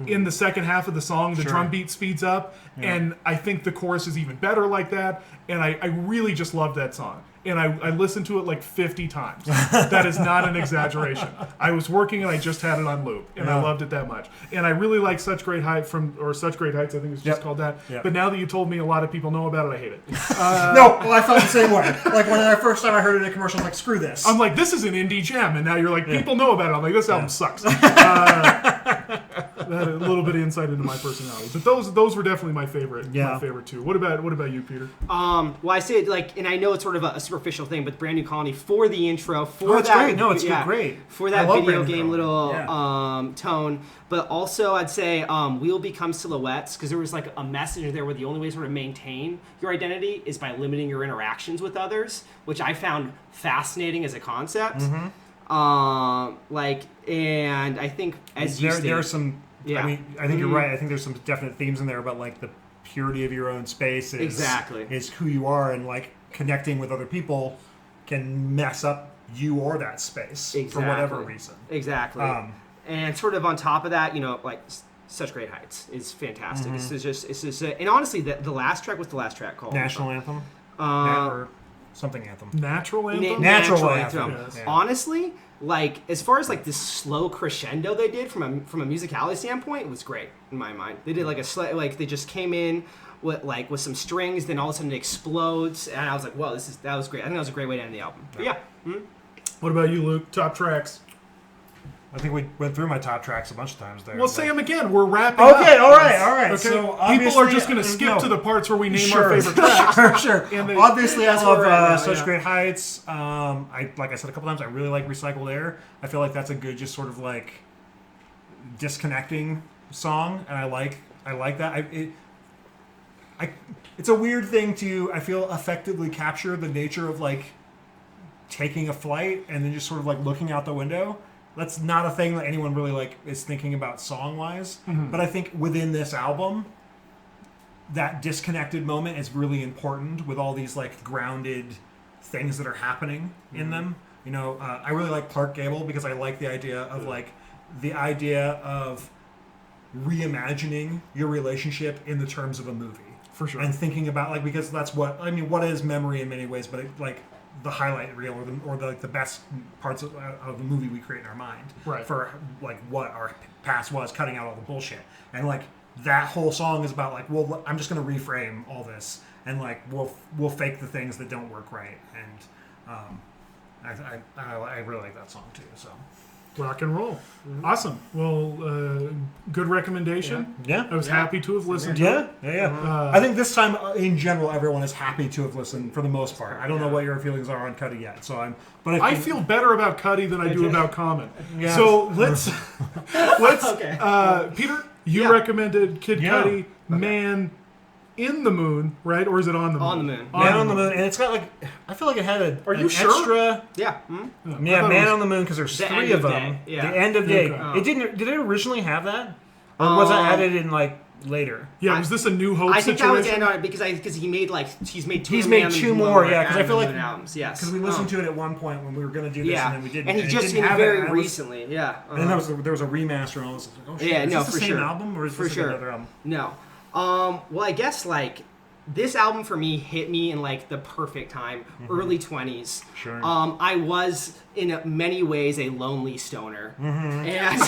in the second half of the song. The drum beat speeds up, and I think the chorus is even better like that. And I really just love that song. And I listened to it like 50 times. That is not an exaggeration. I was working and I just had it on loop, and I loved it that much. And I really like Such Great Heights, Such Great Heights, I think it's just called that. Yep. But now that you told me a lot of people know about it, I hate it. No, well, I felt the same way. Like when the first time I heard it in a commercial, I was like, screw this. I'm like, this is an indie gem, and now you're like, people know about it. I'm like, this album sucks. That a little bit of insight into my personality, but those were definitely my favorite. My favorite too. What about you, Peter? Well, I say it like, and I know it's sort of a superficial thing, but Brand New Colony for the intro, it's great. No, it's great. For that video game little tone, but also I'd say We'll Become Silhouettes, because there was like a message there where the only way to sort of maintain your identity is by limiting your interactions with others, which I found fascinating as a concept. And I think as there are some. I mean, I think you're right. I think there's some definite themes in there about like the purity of your own space is who you are, and like connecting with other people can mess up you or that space for whatever reason. Exactly. And sort of on top of that, like Such Great Heights is fantastic. It's just and honestly, the last track, what's the last track called? National Anthem. Or something anthem. Natural Anthem. Natural Anthem. Yes. Honestly, like as far as like this slow crescendo they did from a musicality standpoint, it was great in my mind. They did like like they just came in with some strings, then all of a sudden it explodes, and I was like, whoa, that was great. I think that was a great way to end the album. But yeah. What about you, Luke? Top tracks. I think we went through my top tracks a bunch of times there. Well, say them again. We're wrapping up. Okay, all right. Okay. So people are just going to skip to the parts where we name our favorite tracks. Sure. Obviously, I love Such Great Heights. Like I said a couple times, I really like Recycled Air. I feel like that's a good, just sort of like disconnecting song, and I like that. It's a weird thing to, I feel, effectively capture the nature of like taking a flight and then just sort of like looking out the window. that's not a thing that anyone really like is thinking about song wise. But I think within this album, that disconnected moment is really important with all these like grounded things that are happening in them. You know, I really like Clark Gable because I like the idea of reimagining your relationship in the terms of a movie. For sure. And thinking about like, because that's what is memory in many ways, but like the highlight reel or the best parts of the movie we create in our mind. Right. For like what our past was, cutting out all the bullshit. And like that whole song is about like, well, I'm just going to reframe all this and like we'll fake the things that don't work right. And I really like that song too. So rock and roll. Awesome. Well, good recommendation. Yeah. I was happy to have listened to it. Yeah. I think this time, in general, everyone is happy to have listened for the most part. I don't know what your feelings are on Cudi yet, so I feel better about Cudi than I do about Common. Yeah. So let's Okay. Peter, you recommended Kid Cudi, Man in the Moon, right? Or is it On the Moon? On the Moon. Man on the Moon, and it's got like, I feel like it had an sure? extra. Yeah. Yeah, Man on the Moon, because there's The three End of of them. Day, yeah. The End of Day. Okay. Did it originally have that, or was that added in like later? Yeah, was this a New Hope I think situation? that was the end on it because he made he's made two. He's of made Man two on the more, Moon yeah, because I feel and like Moon albums. Yes. Because we listened to it at one point when we were going to do this, Yeah. and then we didn't. And he it just didn't did it have very and I was- recently. Yeah. And then there was a remaster, and all this. Like, oh shit, Yeah, is no, this the for same sure. album, or is For this sure. another album? No. Well, I guess like this album for me hit me in like the perfect time, early 20s. Sure. I was in many ways a lonely stoner, and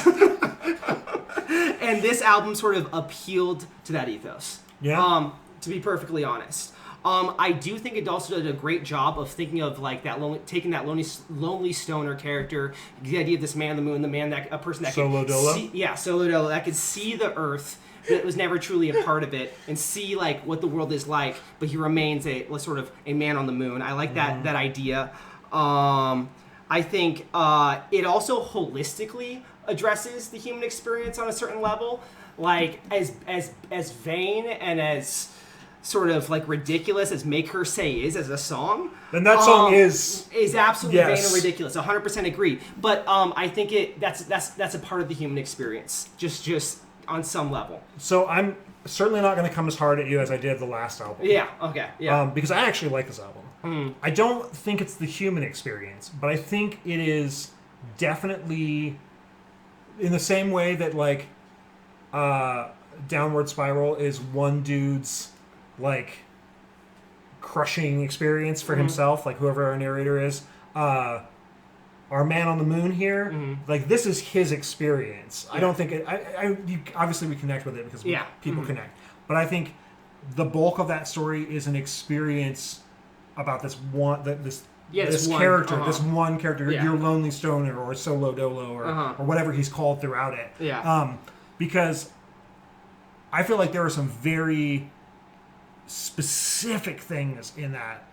and this album sort of appealed to that ethos. Yeah. To be perfectly honest. I do think it also did a great job of thinking of like that taking that lonely stoner character, the idea of this man on the moon, a person that Solo could dolo? Solo dolo, that could see the earth, that was never truly a part of it, and see like what the world is like, but he remains a sort of a man on the moon. I like that idea. I think it also holistically addresses the human experience on a certain level, like as vain and as sort of like ridiculous as Make Her Say is as a song. And that song is absolutely yes. vain and ridiculous. 100% agree. But I think that's a part of the human experience, just on some level. So I'm certainly not going to come as hard at you as I did the last album. Yeah. Okay. Yeah. Because I actually like this album. I don't think it's the human experience, but I think it is definitely in the same way that like Downward Spiral is one dude's like crushing experience for himself, like whoever our narrator is. Our Man on the Moon here, like this is his experience. Yeah. I don't think obviously we connect with it because people connect, but I think the bulk of that story is an experience about this one this character, this one character, your lonely stoner or solo dolo or whatever he's called throughout it. Yeah. Because I feel like there are some very specific things in that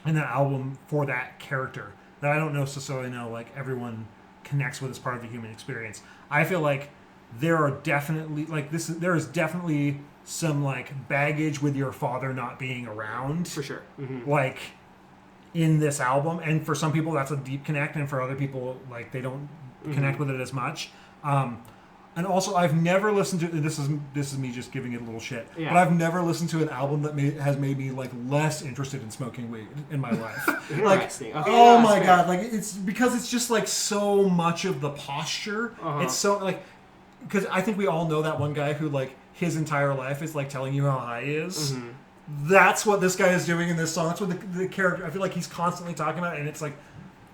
album for that character that I don't necessarily know like everyone connects with as part of the human experience. I feel like there are definitely there is definitely some like baggage with your father not being around for sure. Like in this album, and for some people that's a deep connect, and for other people like they don't connect with it as much. And also, I've never listened to this is me just giving it a little shit, but I've never listened to an album that has made me like less interested in smoking weed in my life. Like, oh my god, like it's because it's just like so much of the posture. It's so like because I think we all know that one guy who like his entire life is like telling you how high he is. That's what this guy is doing in this song. That's what the character. I feel like he's constantly talking about it, and it's like.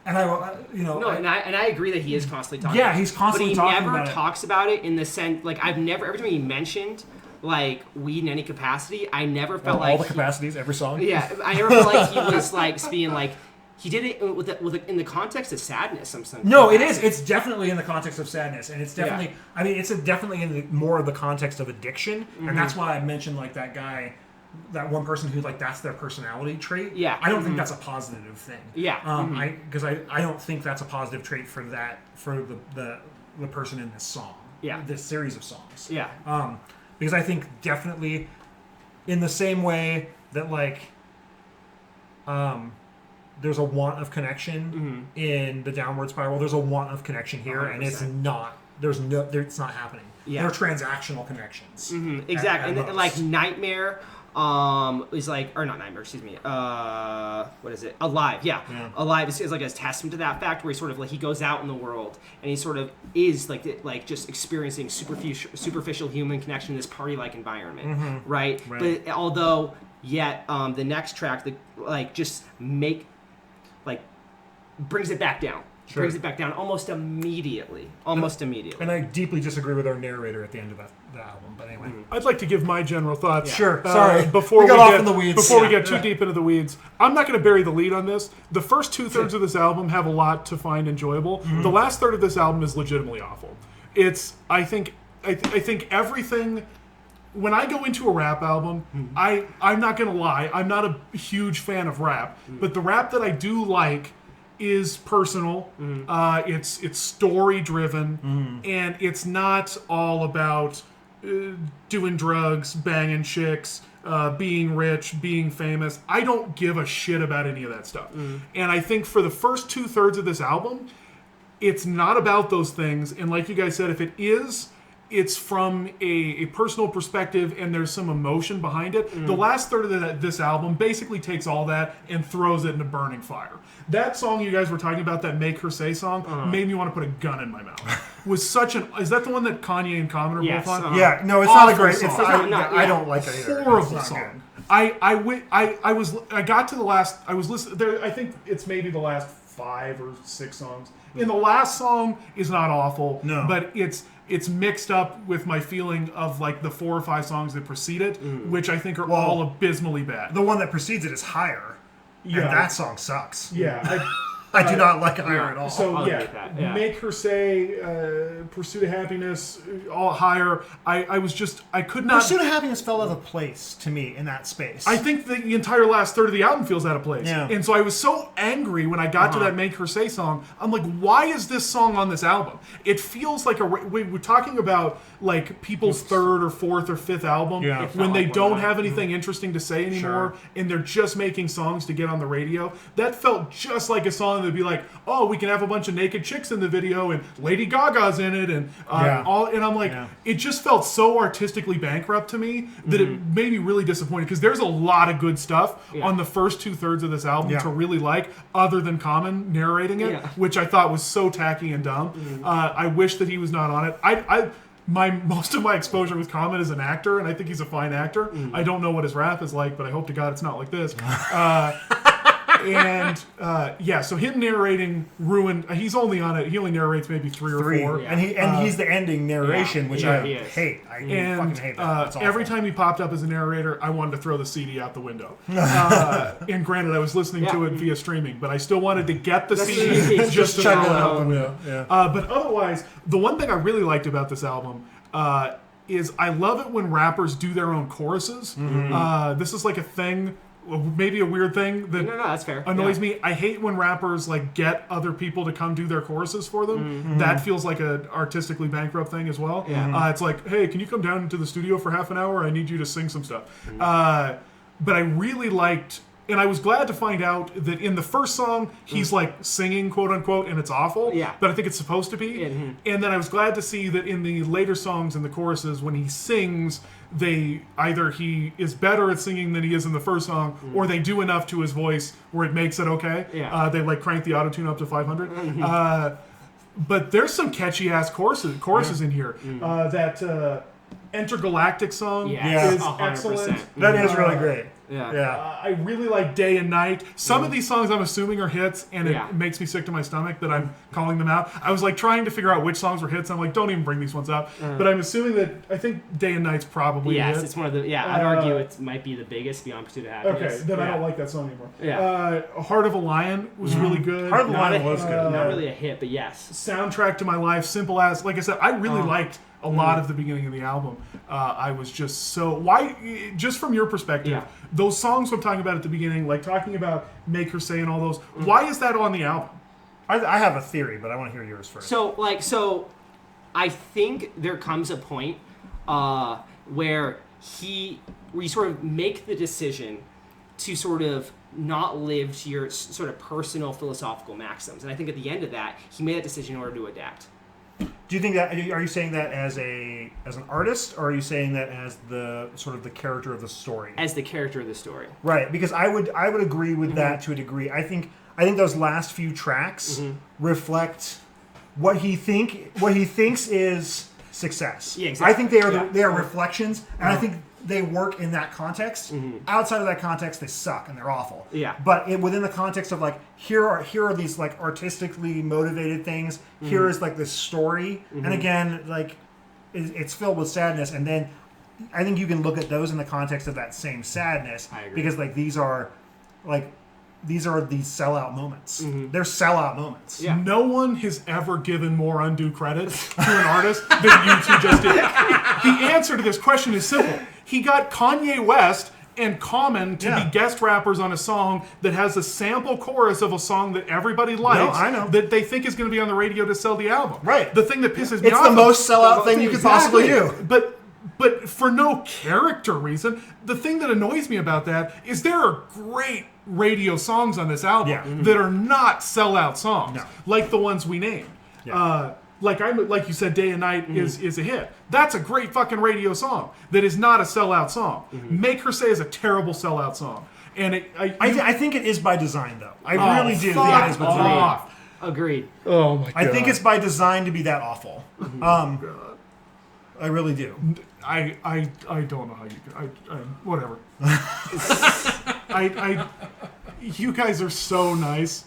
And and I agree that he is constantly talking. Yeah, he's constantly talking about it. But he never talks about it in the sense like every time he mentioned like weed in any capacity, I never felt like all the capacities, every song. Yeah, I never felt like he was like being like he did it with in the context of sadness. No, it is. It's definitely in the context of sadness, and it's definitely. Yeah. I mean, it's definitely in more of the context of addiction, and that's why I mentioned like that guy. That one person who like that's their personality trait. Yeah, I don't think that's a positive thing. Yeah, because I don't think that's a positive trait for the person in this song. Yeah, this series of songs. Yeah, because I think definitely in the same way that like there's a want of connection in the Downward Spiral. There's a want of connection here, 100%. and it's not. It's not happening. Yeah. They're transactional connections. Exactly, at and like most. Nightmare is like, or not Nightmare, excuse me. What is it? Alive, yeah. Alive is like a testament to that fact, where he sort of like he goes out in the world and he sort of is like just experiencing superficial human connection in this party-like environment, right? But although yet the next track brings it back down. Sure. Brings it back down almost immediately. And I deeply disagree with our narrator at the end of the album. But anyway, I'd like to give my general thoughts. Yeah. Sure. Sorry. Before we got off in the weeds. Before we get too deep into the weeds, I'm not going to bury the lead on this. The first 2/3 of this album have a lot to find enjoyable. The last third of this album is legitimately awful. I think everything. When I go into a rap album, I'm not going to lie. I'm not a huge fan of rap, but the rap that I do like is personal. It's story driven, and it's not all about doing drugs, banging chicks, being rich, being famous. I don't give a shit about any of that stuff. And I think for the first 2/3 of this album, it's not about those things. And like you guys said, if it is, it's from a personal perspective and there's some emotion behind it. The last third of this album basically takes all that and throws it in a burning fire. That song you guys were talking about, that Make Her Say song, made me want to put a gun in my mouth. Is that the one that Kanye and Common are both on? Yeah, no, it's Awful not a great song. song. I don't like it either. Horrible It's not song. good. I got to the last. I was listening. I think it's maybe the last 5 or 6 songs. And the last song is not awful. No. But it's mixed up with my feeling of like the 4 or 5 songs that precede it, which I think are all abysmally bad. The one that precedes it is Higher. Yeah. And that song sucks. Yeah. I do not like Higher at all. So I'll yeah, admit that, yeah. Make Her Say, Pursuit of Happiness, all Higher. I could not. Pursuit of Happiness fell out of place to me in that space. I think the entire last third of the album feels out of place. Yeah. And so I was so angry when I got to that Make Her Say song. I'm like, why is this song on this album? It feels like we're talking about like people's 3rd or 4th or 5th album Yeah. when they like don't one of have anything interesting to say anymore, Sure. and they're just making songs to get on the radio. That felt just like a song that'd be like, oh, we can have a bunch of naked chicks in the video and Lady Gaga's in it and and I'm like, it just felt so artistically bankrupt to me that it made me really disappointed, because there's a lot of good stuff on the first 2/3 of this album to really like, other than Common narrating it, which I thought was so tacky and dumb. I wish that he was not on it. Most of my exposure with Common is an actor, and I think he's a fine actor. I don't know what his rap is like, but I hope to God it's not like this. So him narrating ruined. He's only on it. He only narrates maybe 3 or 4. And he's the ending narration, which I hate. I fucking hate that. It's Every awful. time he popped up as a narrator, I wanted to throw the CD out the window. And granted, I was listening to it via streaming, but I still wanted to get the CD just to check throw it it out out. the window. But otherwise, the one thing I really liked about this album is I love it when rappers do their own choruses. This is like a thing, maybe a weird thing that No, that's fair. annoys me. I hate when rappers like get other people to come do their choruses for them. That feels like an artistically bankrupt thing as well. It's like, hey, can you come down into the studio for half an hour? I need you to sing some stuff. But I really liked, and I was glad to find out that in the first song, he's like singing, quote unquote, and it's awful. But I think it's supposed to be. And then I was glad to see that in the later songs and the choruses, when he sings, either he is better at singing than he is in the first song, or they do enough to his voice where it makes it okay. They like crank the auto-tune up to 500. But there's some catchy ass choruses in here. That Intergalactic song is 100%. excellent. That is really great. I really like Day and Night. Some of these songs I'm assuming are hits, and it makes me sick to my stomach that I'm calling them out. I was like trying to figure out which songs were hits. I'm like, don't even bring these ones up. But I'm assuming that I think Day and Night's probably a hit. It's one of the. I'd argue it might be the biggest beyond Pursuit of Happiness. Okay, then I don't like that song anymore. Heart of a Lion was really good. Heart of a Lion was good. Not really a hit, but yes. Soundtrack to My Life, simple as. Like I said, I really liked a lot of the beginning of the album. I was just so... Just from your perspective, those songs I'm talking about at the beginning, like talking about Make Her Say and all those, why is that on the album? I have a theory, but I want to hear yours first. So I think there comes a point where you sort of make the decision to sort of not live to your sort of personal philosophical maxims. And I think at the end of that, he made that decision in order to adapt. Do you think that, are you saying that as an artist, or are you saying that as the sort of the character of the story? As the character of the story. Right, because I would agree with that to a degree. I think those last few tracks reflect what he thinks is success. Yeah, exactly. I think they are reflections, and I think they work in that context. Outside of that context, they suck and they're awful. Yeah. But within the context of like here are these like artistically motivated things. Here is like this story, and again like it's filled with sadness. And then I think you can look at those in the context of that same sadness, I agree. because like these are these sellout moments. They're sellout moments. Yeah. No one has ever given more undue credit to an artist than you two just did. The answer to this question is simple. He got Kanye West and Common to be guest rappers on a song that has a sample chorus of a song that everybody likes. I know. That they think is going to be on the radio to sell the album. Right. The thing that pisses me It's off. the most sellout thing you could possibly do. But for no character reason, the thing that annoys me about that is there are great radio songs on this album that are not sellout songs, like the ones we named. Yeah. Like you said, Day and Night is a hit. That's a great fucking radio song that is not a sellout song. Make Her Say is a terrible sellout song. And I think it is by design, though. I really do think it is by design. off. Agreed. Oh my god. I think it's by design to be that awful. I really do. I don't know how you can. Whatever. You guys are so nice.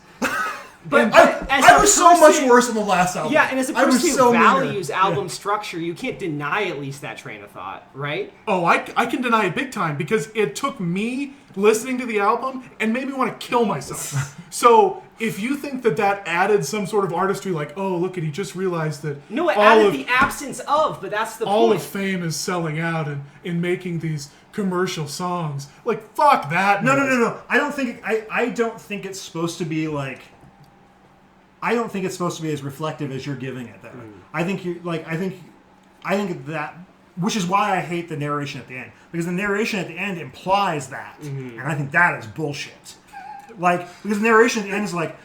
But I was so much worse in the last album. Yeah, and as a I was person who so values meaner. album structure, you can't deny at least that train of thought, right? Oh, I can deny it big time because it took me listening to the album and made me want to kill myself. So if you think that added some sort of artistry, like, oh, look, he just realized that No, it added the absence of, but that's the all point. of fame is selling out and in making these commercial songs. Like, fuck that. No. I don't think it's supposed to be like. I don't think it's supposed to be as reflective as you're giving it. Though I think you like. I think that, which is why I hate the narration at the end, because the narration at the end implies that, and I think that is bullshit. Like, because the narration at the end is like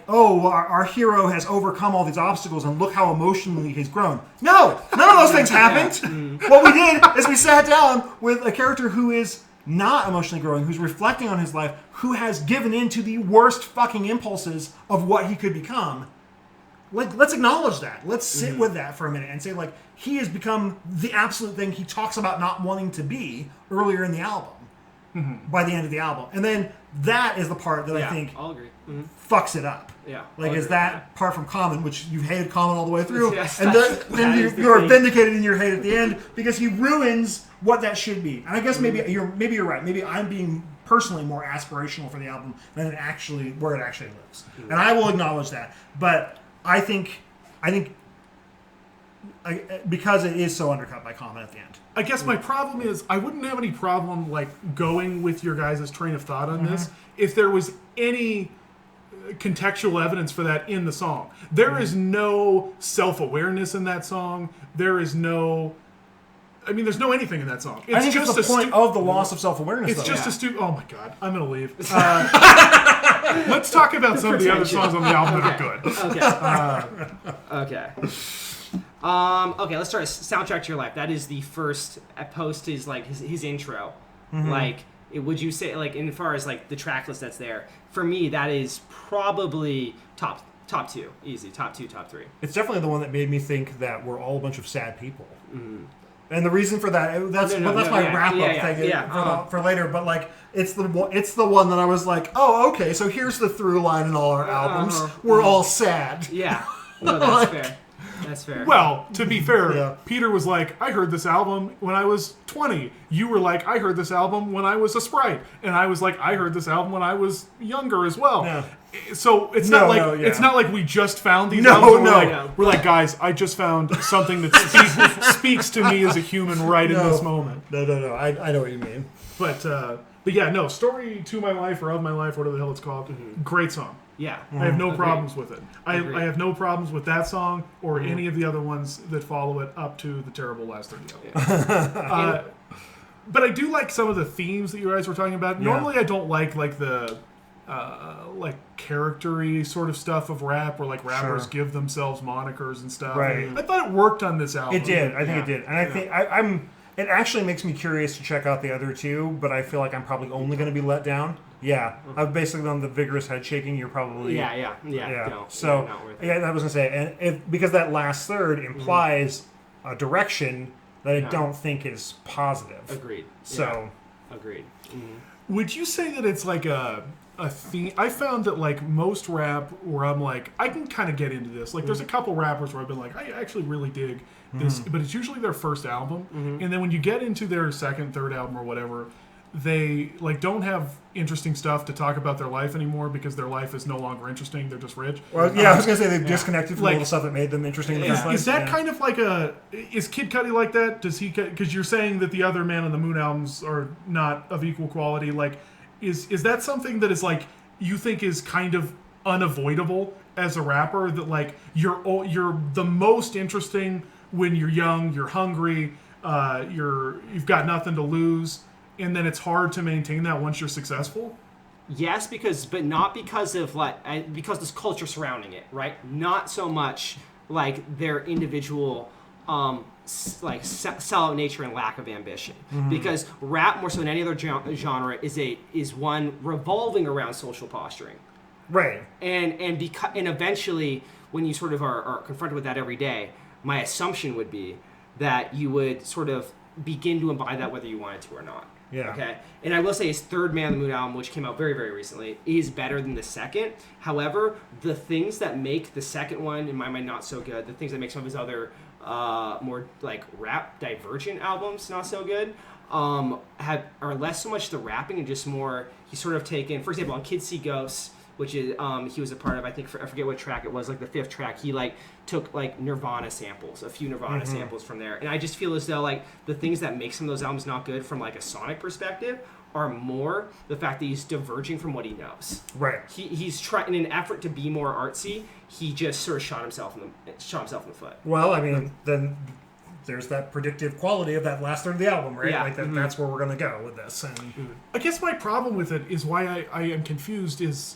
oh, our hero has overcome all these obstacles and look how emotionally he's grown. No, none of those things happened. What we did is we sat down with a character who is not emotionally growing, who's reflecting on his life, who has given in to the worst fucking impulses of what he could become. Like, let's acknowledge that. Let's sit with that for a minute and say, like, he has become the absolute thing he talks about not wanting to be earlier in the album, by the end of the album. And then that is the part that I think I'll agree. fucks it up. Yeah, Like, I'll is agree that part from Common, which you've hated Common all the way through, Yes, and that then is the you are thing. vindicated in your hate at the end because he ruins what that should be. And I guess maybe you're right. Maybe I'm being personally more aspirational for the album than it actually where it actually lives, and I will acknowledge that. But I think because it is so undercut by Common at the end. I guess my problem is I wouldn't have any problem like going with your guys' train of thought on this if there was any contextual evidence for that in the song. There is no self-awareness in that song. There's no anything in that song. It's I think just it's the point of the loss of self-awareness. It's though. just a stupid. Oh my god, I'm gonna leave. Let's talk about some of the other songs on the album that are good. Okay. Okay, let's start a soundtrack to your life. That is the first post is like his intro. Like, would you say, like, in far as like the track list that's there, for me that is probably top two, easy, top two, top three. It's definitely the one that made me think that we're all a bunch of sad people. And the reason for that, that's my wrap-up thing for later. But like, it's the one that I was like, oh, okay, so here's the through line in all our albums. We're all sad. Yeah, no, that's fair. That's fair. Well, to be fair, Peter was like, I heard this album when I was 20. You were like, I heard this album when I was a sprite. And I was like, I heard this album when I was younger as well. Yeah. So it's not like we just found these No, albums. no. We're like, guys, I just found something that speaks to me as a human right in this moment. No. I know what you mean. But yeah, no, Story to My Life or Of My Life, whatever the hell it's called. Great song. Yeah. I have no Agreed. problems with it. I Agreed. have no problems with that song or any of the other ones that follow it up to the terrible last 30 albums. But I do like some of the themes that you guys were talking about. Yeah. Normally, I don't like the like character-y sort of stuff of rap, where like rappers Sure. give themselves monikers and stuff. Right. I thought it worked on this album. It did. I think it Yeah. did, and I think I'm. It actually makes me curious to check out the other two, but I feel like I'm probably only going to be let down. Yeah, I've basically on the vigorous head shaking. You're probably Yeah. yeah. No, not worth it. yeah, I was gonna say, and because that last third implies a direction that I Yeah. don't think is positive. Agreed. So Yeah. Agreed. Would you say that it's like a theme? I found that like most rap where I'm like, I can kind of get into this. Like there's a couple rappers where I've been like, I actually really dig this, but it's usually their first album. And then when you get into their second, third album or whatever, they like don't have interesting stuff to talk about their life anymore because their life is no longer interesting. They're just rich. well, yeah, I was gonna say they've disconnected from Like- all the stuff that made them interesting in the first place. Is that Yeah. kind of like is Kid Cudi like that? Does he, because you're saying that the other Man on the Moon albums are not of equal quality, like is that something that is like you think is kind of unavoidable as a rapper, that like you're the most interesting when you're young, you're hungry, you've got nothing to lose, and then it's hard to maintain that once you're successful? Yes, but not because of because this culture surrounding it, right? Not so much like their individual sellout nature and lack of ambition. Because rap, more so than any other genre, is one revolving around social posturing. Right. And eventually, when you sort of are confronted with that every day, my assumption would be that you would sort of begin to imbibe that whether you wanted to or not. Yeah. Okay. And I will say his third Man on the Moon album, which came out very, very recently, is better than the second. However, the things that make the second one, in my mind, not so good, the things that make some of his other more like rap divergent albums not so good, are less so much the rapping and just more he's sort of taken, for example, on Kid Cudi Ghosts, which is he was a part of, I think, I forget what track it was, like the fifth track, he like took like Nirvana samples, a few Nirvana samples from there, and I just feel as though like the things that make some of those albums not good from like a sonic perspective are more the fact that he's diverging from what he knows. Right. He's trying, in an effort to be more artsy, he just sort of shot himself in the foot. Well, I mean, then there's that predictive quality of that last third of the album, right? Yeah. Like that's where we're gonna go with this. And I guess my problem with it is why I am confused is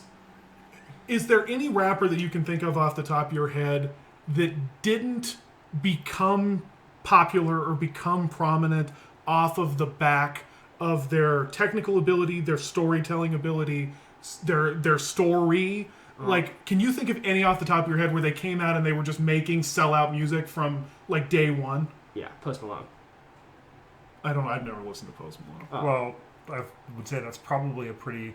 there any rapper that you can think of off the top of your head that didn't become popular or become prominent off of the back of their technical ability, their storytelling ability, their story? Like, can you think of any off the top of your head where they came out and they were just making sellout music from like day one? Yeah, Post Malone. I don't know. I've never listened to Post Malone. well, I would say that's probably a pretty.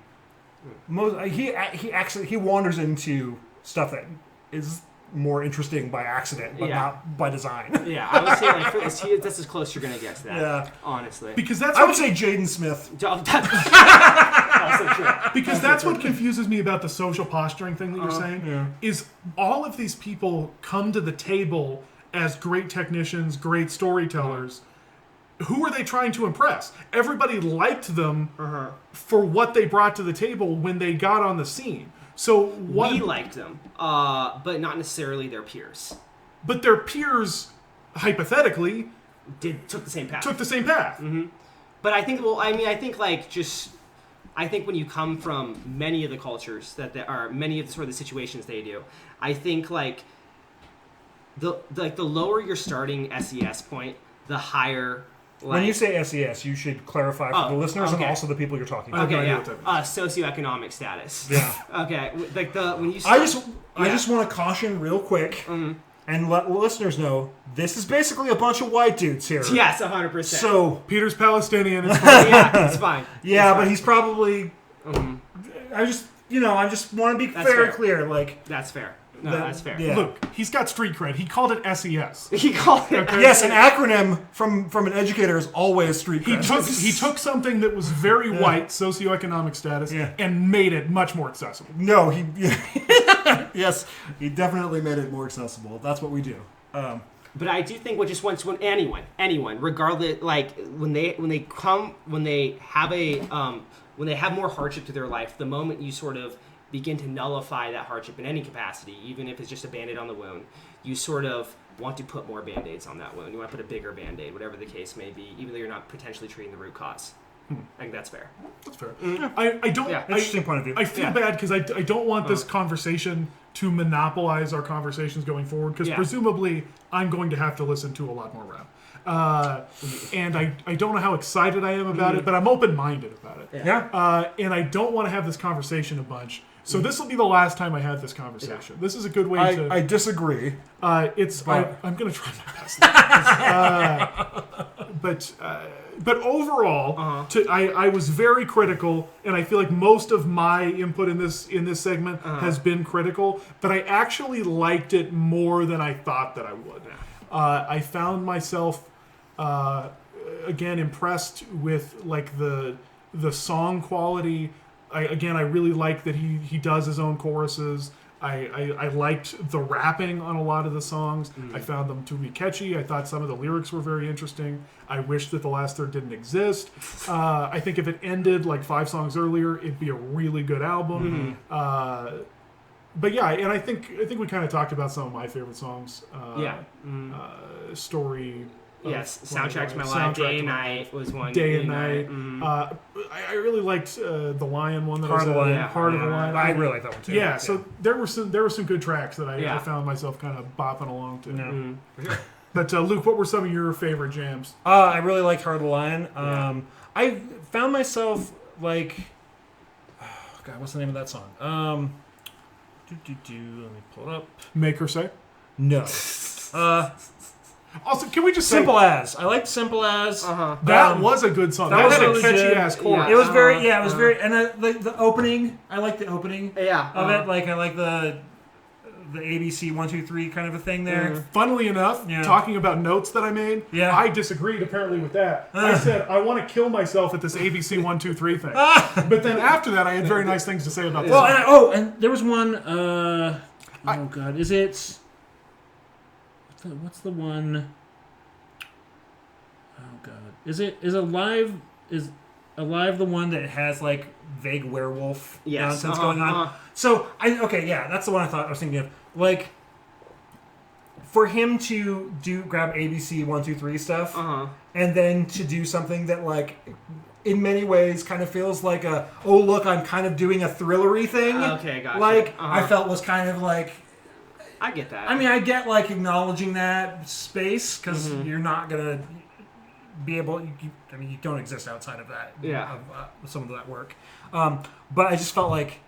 He wanders into stuff that is more interesting by accident, but Yeah. not by design. Yeah, I would say like that's as close you're gonna get to that. Yeah. Honestly. Because that's I what would say Jaden Smith. Also true. Because that's what confuses me about the social posturing thing that you're saying. Yeah. Is all of these people come to the table as great technicians, great storytellers. Who are they trying to impress? Everybody liked them for what they brought to the table when they got on the scene. So what? We liked them, but not necessarily their peers. But their peers, hypothetically, Took the same path. took the same path. But I think, I think when you come from many of the cultures that there are, many of the sort of the situations they do, I think like the lower your starting SES point, the higher. Like, When you say SES, you should clarify for the listeners and okay. also the people you're talking to. I have no okay, idea yeah, what that means. socioeconomic status. Yeah. Okay, like when you. I Start, just want to caution real quick and let listeners know this is basically a bunch of white dudes here. Yes, 100%. So Peter's Palestinian. It's fine. yeah, it's fine. yeah, It's but fine. he's probably. I just want to be That's fair, fair. clear. Like That's fair. No, that- that's fair. yeah. Look, he's got street cred. He called it SES. He called it. yes, an acronym from an educator is always street He cred. took something that was very white, socioeconomic status, Yeah. and made it much more accessible. No, he yes, he definitely made it more accessible. That's what we do. But I do think when anyone, regardless, like when they have more hardship to their life, the moment you sort of begin to nullify that hardship in any capacity, even if it's just a Band-Aid on the wound, you sort of want to put more Band-Aids on that wound. You want to put a bigger Band-Aid, whatever the case may be, even though you're not potentially treating the root cause. I think that's fair. That's fair. I don't. Yeah. Interesting point of view. I feel bad because I don't want this conversation to monopolize our conversations going forward, because presumably I'm going to have to listen to a lot more rap. And I don't know how excited I am about it, but I'm open-minded about it. Yeah. And I don't want to have this conversation a bunch. So this will be the last time I have this conversation. This is a good way to... I disagree. I'm going to try my best. But overall, I was very critical, and I feel like most of my input in this segment has been critical, but I actually liked it more than I thought that I would. I found myself again impressed with like the song quality. I really like that he does his own choruses. I liked the rapping on a lot of the songs. I found them to be catchy. I thought some of the lyrics were very interesting. I wish that the last third didn't exist. I think if it ended like 5 songs earlier, it'd be a really good album. But yeah, and I think we kind of talked about some of my favorite songs. Story. Yes, Soundtrack to My Life, Day and Night was one. Day and Night. I really liked the Lion one. Heart of the Lion. Heart of the Lion. I really like that one too. Yeah, so there were some good tracks that I found myself kind of bopping along to. But Luke, what were some of your favorite jams? I really liked Heart of the Lion. I found myself like, oh God, what's the name of that song? Let me pull it up. Make Her Say? No. Also, can we just Simple As. I liked Simple As. That was a good song. That was had a really catchy good. ass chorus. It was very, it was very, and the opening. I like the opening of it. Like I like the ABC 1 2 3 kind of a thing there. Funnily enough, talking about notes that I made, I disagreed apparently with that. I said I want to kill myself at this ABC 1 2 3 thing. But then after that, I had very nice things to say about this. Well, and there was one. Oh God, is it? What's the one? Oh God, is Alive the one that has like vague werewolf nonsense going on? So that's the one I was thinking of. Like, for him to grab ABC 1 2 3 stuff, and then to do something that like, in many ways, kind of feels like I'm kind of doing a thrillery thing. Okay, gotcha. Like I felt was kind of like. I get that. I mean, I get like acknowledging that space because you're not gonna be able. You don't exist outside of that. Of some of that work. But I just felt like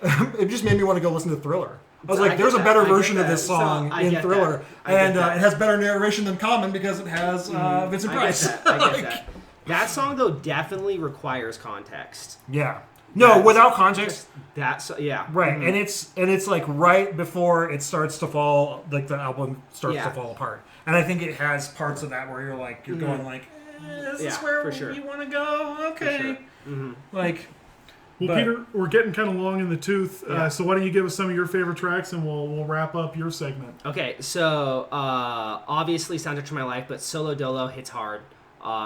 it just made me want to go listen to Thriller. I was like, there's a better version of this song in Thriller, and it has better narration than Common because it has Vincent Price. I get that. That song though definitely requires context. Yeah. No, without context. Right, and it's like right before it starts to fall, like the album starts to fall apart. And I think it has parts of that where you're like, you're going like, is this where you want to go? Okay. Like, Peter, we're getting kind of long in the tooth. So why don't you give us some of your favorite tracks, and we'll wrap up your segment. Okay, so obviously Soundtrack to My Life, but Solo Dolo hits hard.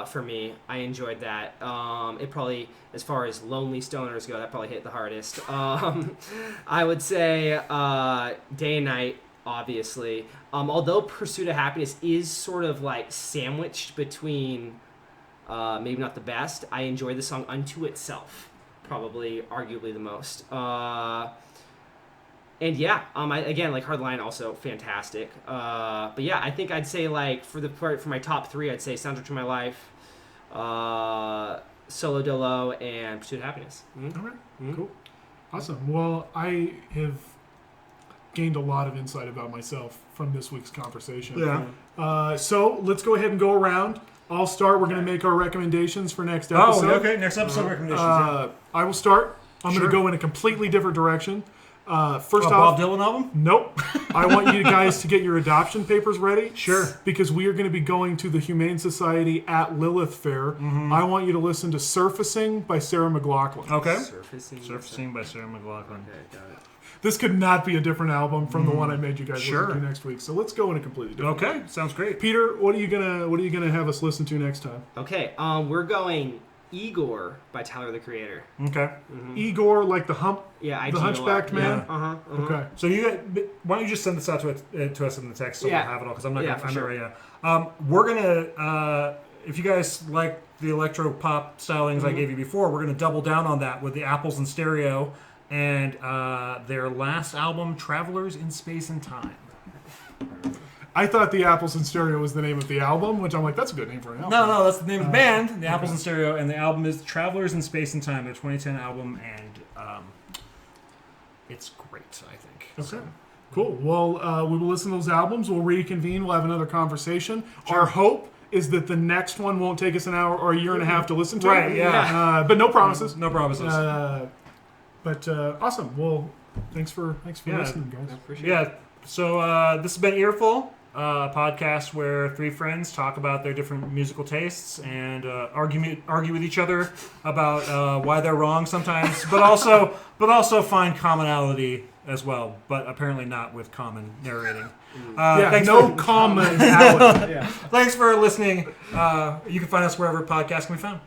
For me, I enjoyed that. It probably, as far as lonely stoners go, that probably hit the hardest. I would say Day and Night, obviously. Although Pursuit of Happiness is sort of like sandwiched between maybe not the best, I enjoy the song Unto Itself, probably arguably the most. And again, like Hard Line, also fantastic. But yeah, I think I'd say like for my top 3, I'd say Soundtrack to My Life, Solo Dolo, and Pursuit of Happiness. Okay, cool, awesome. Well, I have gained a lot of insight about myself from this week's conversation. Yeah. So let's go ahead and go around. I'll start. We're going to make our recommendations for next episode. Oh, okay. Next episode recommendations. I will start. I'm going to go in a completely different direction. First Bob off, Dylan album? Nope. I want you guys to get your adoption papers ready. Sure. Because we are going to be going to the Humane Society at Lilith Fair. I want you to listen to Surfacing by Sarah McLachlan. Okay. Surfacing by Sarah McLachlan. Okay, got it. This could not be a different album from the one I made you guys listen to next week. So let's go in a completely different way. Sounds great. Peter, what are you gonna have us listen to next time? Okay, we're going Igor by Tyler, the Creator. Okay. Igor, like the Yeah, the IGOR. Hunchbacked Man. Uh-huh. Okay. So why don't you just send this out to us in the text so Yeah. we'll have it all, because I'm not Yeah, gonna, for I'm sure. not ready yet. We're gonna if you guys like the electro pop stylings I gave you before, we're gonna double down on that with the Apples in Stereo and their last album, Travelers in Space and Time. I thought the Apples in Stereo was the name of the album, which I'm like, that's a good name for an album. No, that's the name of the band, the Apples in Stereo, and the album is Travelers in Space and Time, their 2010 album, and it's great, I think. Okay. Cool. Well, we will listen to those albums. We'll reconvene. We'll have another conversation. Our hope is that the next one won't take us an hour or a year and a half to listen to. Right, yeah. But no promises. No promises. But awesome. Well, thanks for listening, guys. Appreciate it. Yeah, so this has been Earfull, a podcast where three friends talk about their different musical tastes and argue with each other about why they're wrong sometimes, but also find commonality as well, but apparently not with common narrating. Commonality. Thanks for listening. You can find us wherever podcasts can be found.